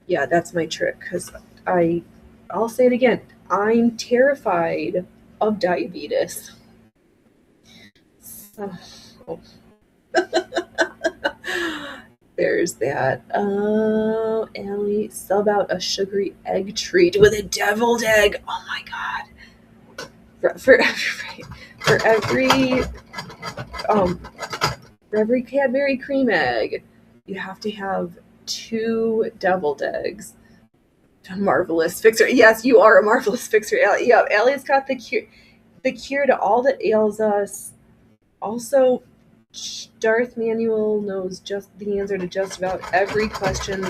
yeah, that's my trick, because I'll say it again, I'm terrified of diabetes. So, there's that. Oh, Allie, sub out a sugary egg treat with a deviled egg. Oh my god. For every Cadbury cream egg, you have to have 2 deviled eggs. A marvelous fixer. Yes, you are a marvelous fixer, Allie. Yeah, Allie's got the cure to all that ails us, Also, Darth Manuel knows just the answer to just about every question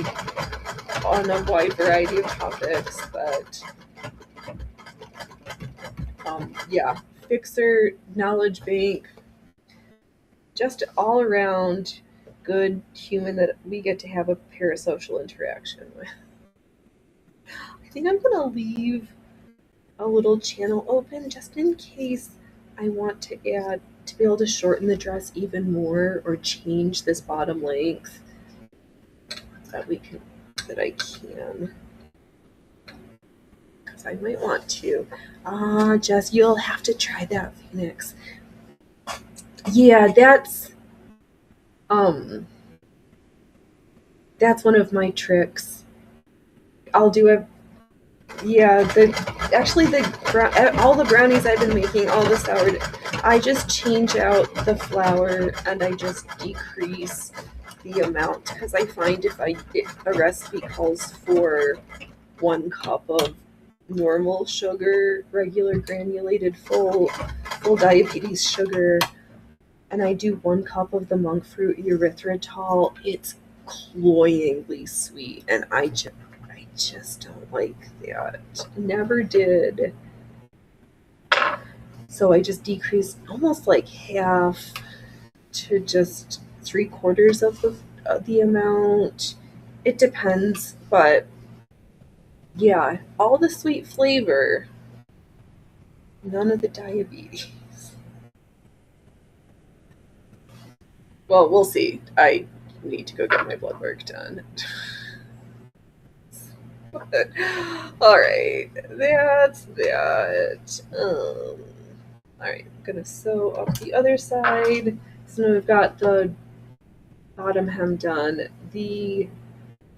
on a wide variety of topics, but yeah, fixer, knowledge bank, just all around good human that we get to have a parasocial interaction with. I think I'm gonna leave a little channel open just in case I want to add to be able to shorten the dress even more or change this bottom length that I can, because I might want to. Jess, you'll have to try that, Phoenix. Yeah, that's one of my tricks. I'll do a yeah, all the brownies I've been making, all the sourdough, I just change out the flour and I just decrease the amount, because I find if a recipe calls for 1 cup of normal sugar, regular granulated full diabetes sugar, and I do 1 cup of the monk fruit erythritol, it's cloyingly sweet, and I just don't like that. Never did. So I just decreased almost like half to just 3/4 of the amount. It depends, but yeah, all the sweet flavor, none of the diabetes. Well, we'll see. I need to go get my blood work done. Alright, that's that. Alright, I'm gonna sew up the other side. So now we've got the bottom hem done, the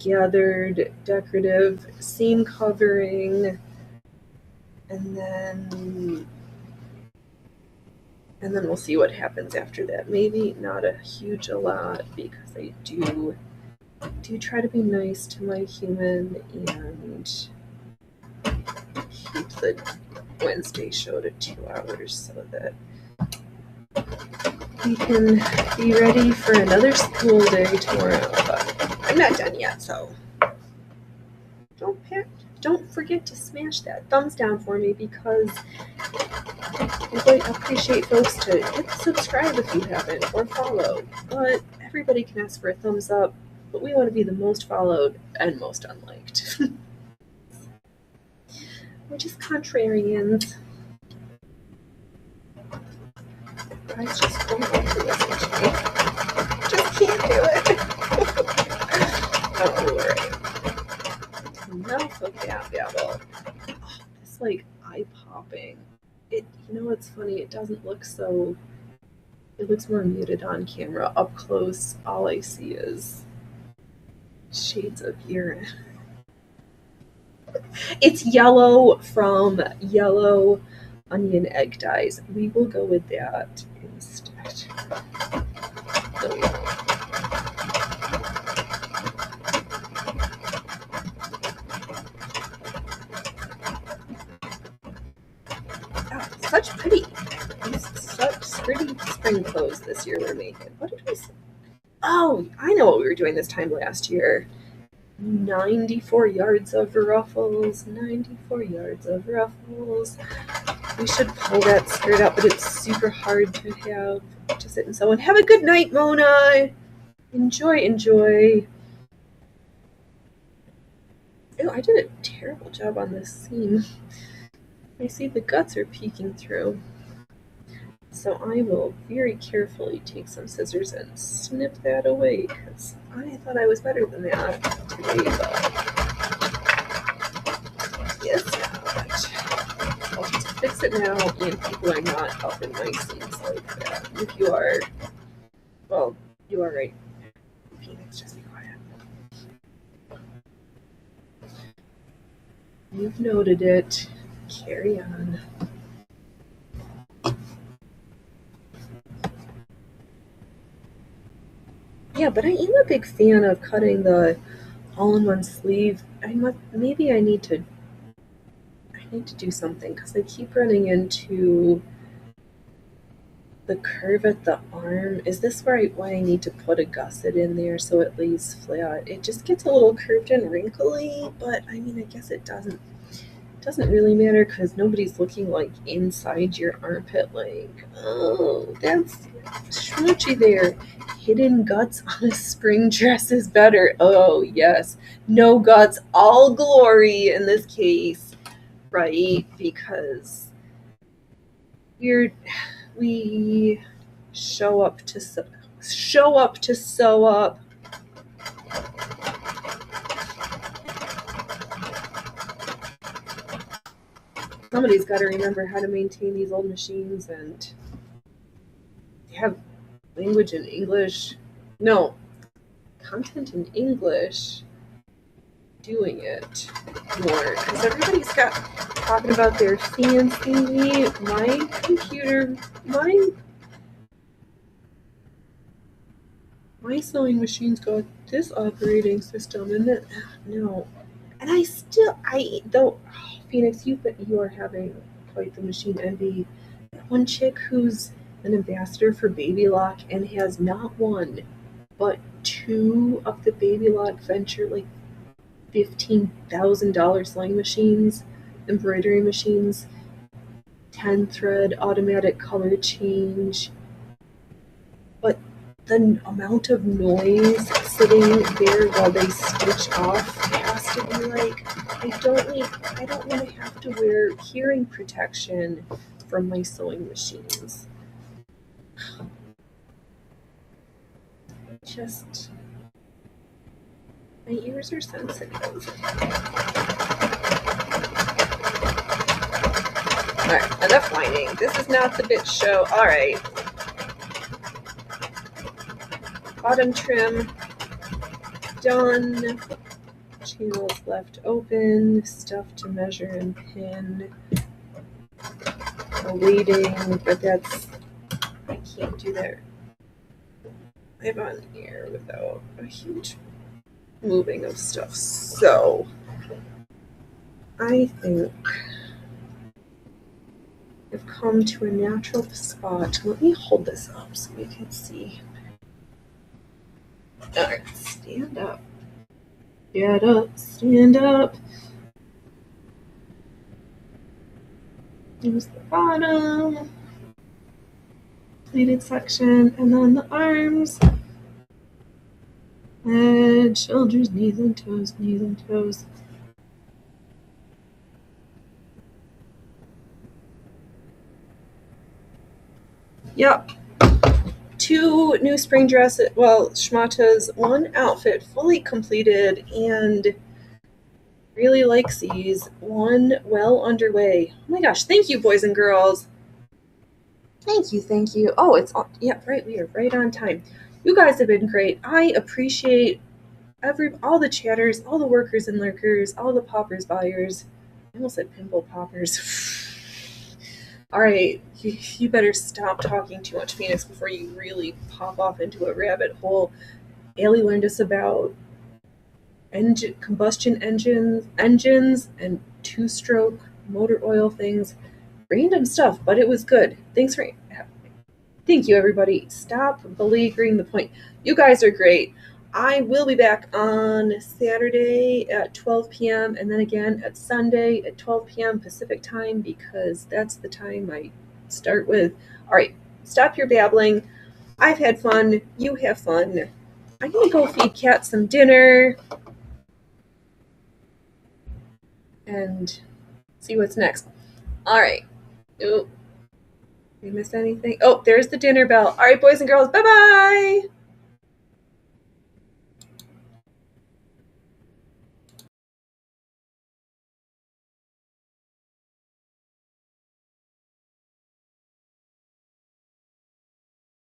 gathered decorative seam covering, and then we'll see what happens after that. Maybe not a huge lot, because I do try to be nice to my human and keep the Wednesday show to 2 hours so that we can be ready for another school day tomorrow. But I'm not done yet, so don't forget to smash that thumbs down for me, because I would appreciate folks to hit subscribe if you haven't, or follow. But everybody can ask for a thumbs up, but we want to be the most followed and most unliked. We're just contrarians. Guys just don't want to listen to me. Just can't do it. Alright. Enough of that babble. It's like eye popping. It's funny, it doesn't look so. It looks more muted on camera. Up close, all I see is shades of urine. It's yellow from yellow onion egg dyes. We will go with that instead. No, we won't. Oh, such pretty spring clothes this year we're making. What did we say? Oh, I know what we were doing this time last year. 94 yards of ruffles, 94 yards of ruffles. We should pull that skirt out, but it's super hard to have to sit and sew. And have a good night, Mona. Enjoy. Oh, I did a terrible job on this seam. I see the guts are peeking through. So I will very carefully take some scissors and snip that away, because I thought I was better than that today, but guess not. I'll just fix it now, and people are not up in my seams like that. If you are, well, you are right. Phoenix, just be quiet. You've noted it. Carry on. Yeah, but I am a big fan of cutting the all-in-one sleeve. Maybe I need to do something, because I keep running into the curve at the arm, is this why I need to put a gusset in there so it lays flat? It just gets a little curved and wrinkly, but I mean, I guess it doesn't really matter because nobody's looking like inside your armpit like, oh, that's schmoochy there. Hidden guts on a spring dress is better. Oh, yes. No guts, all glory in this case, right? Because we show up to sew up. Somebody's got to remember how to maintain these old machines and have language in English. No, content in English. Doing it more because everybody's got talking about their fancy. My computer, my sewing machine's got this operating system, and that no, and Phoenix, you are having quite the machine envy. That one chick who's an ambassador for Baby Lock and has not one but two of the Baby Lock Venture like $15,000 sewing machines, embroidery machines, 10 thread automatic color change. But the amount of noise sitting there while they stitch off has to be like, I don't want to have to wear hearing protection from my sewing machines. Just, my ears are sensitive. Alright, enough whining. This is not the bitch show. Alright. Bottom trim done. Channels left open. Stuff to measure and pin. Awaiting, but I can't do that. I'm on air without a huge moving of stuff. So I think I've come to a natural spot. Let me hold this up so we can see. Alright, stand up. Get up, stand up. Here's the bottom. Pleated section, and then the arms. Head, shoulders, knees and toes, knees and toes. Yep. 2 new spring dresses, well, schmatas, 1 outfit fully completed, and really likes these. 1 well underway. Oh my gosh, thank you, boys and girls. Thank you. Oh, it's on. Yeah, right, we are right on time. You guys have been great. I appreciate all the chatters, all the workers and lurkers, all the poppers buyers. I almost said pimple poppers. All right, you better stop talking too much, Phoenix, before you really pop off into a rabbit hole. Allie learned us about combustion engines, and 2-stroke motor oil things. Random stuff, but it was good. Thank you, everybody. Stop beleaguering the point. You guys are great. I will be back on Saturday at 12 p.m. and then again at Sunday at 12 p.m. Pacific time because that's the time I start with. All right, stop your babbling. I've had fun. You have fun. I'm going to go feed Kat some dinner and see what's next. All right. Oh, did we miss anything? Oh, there's the dinner bell. All right, boys and girls, bye-bye.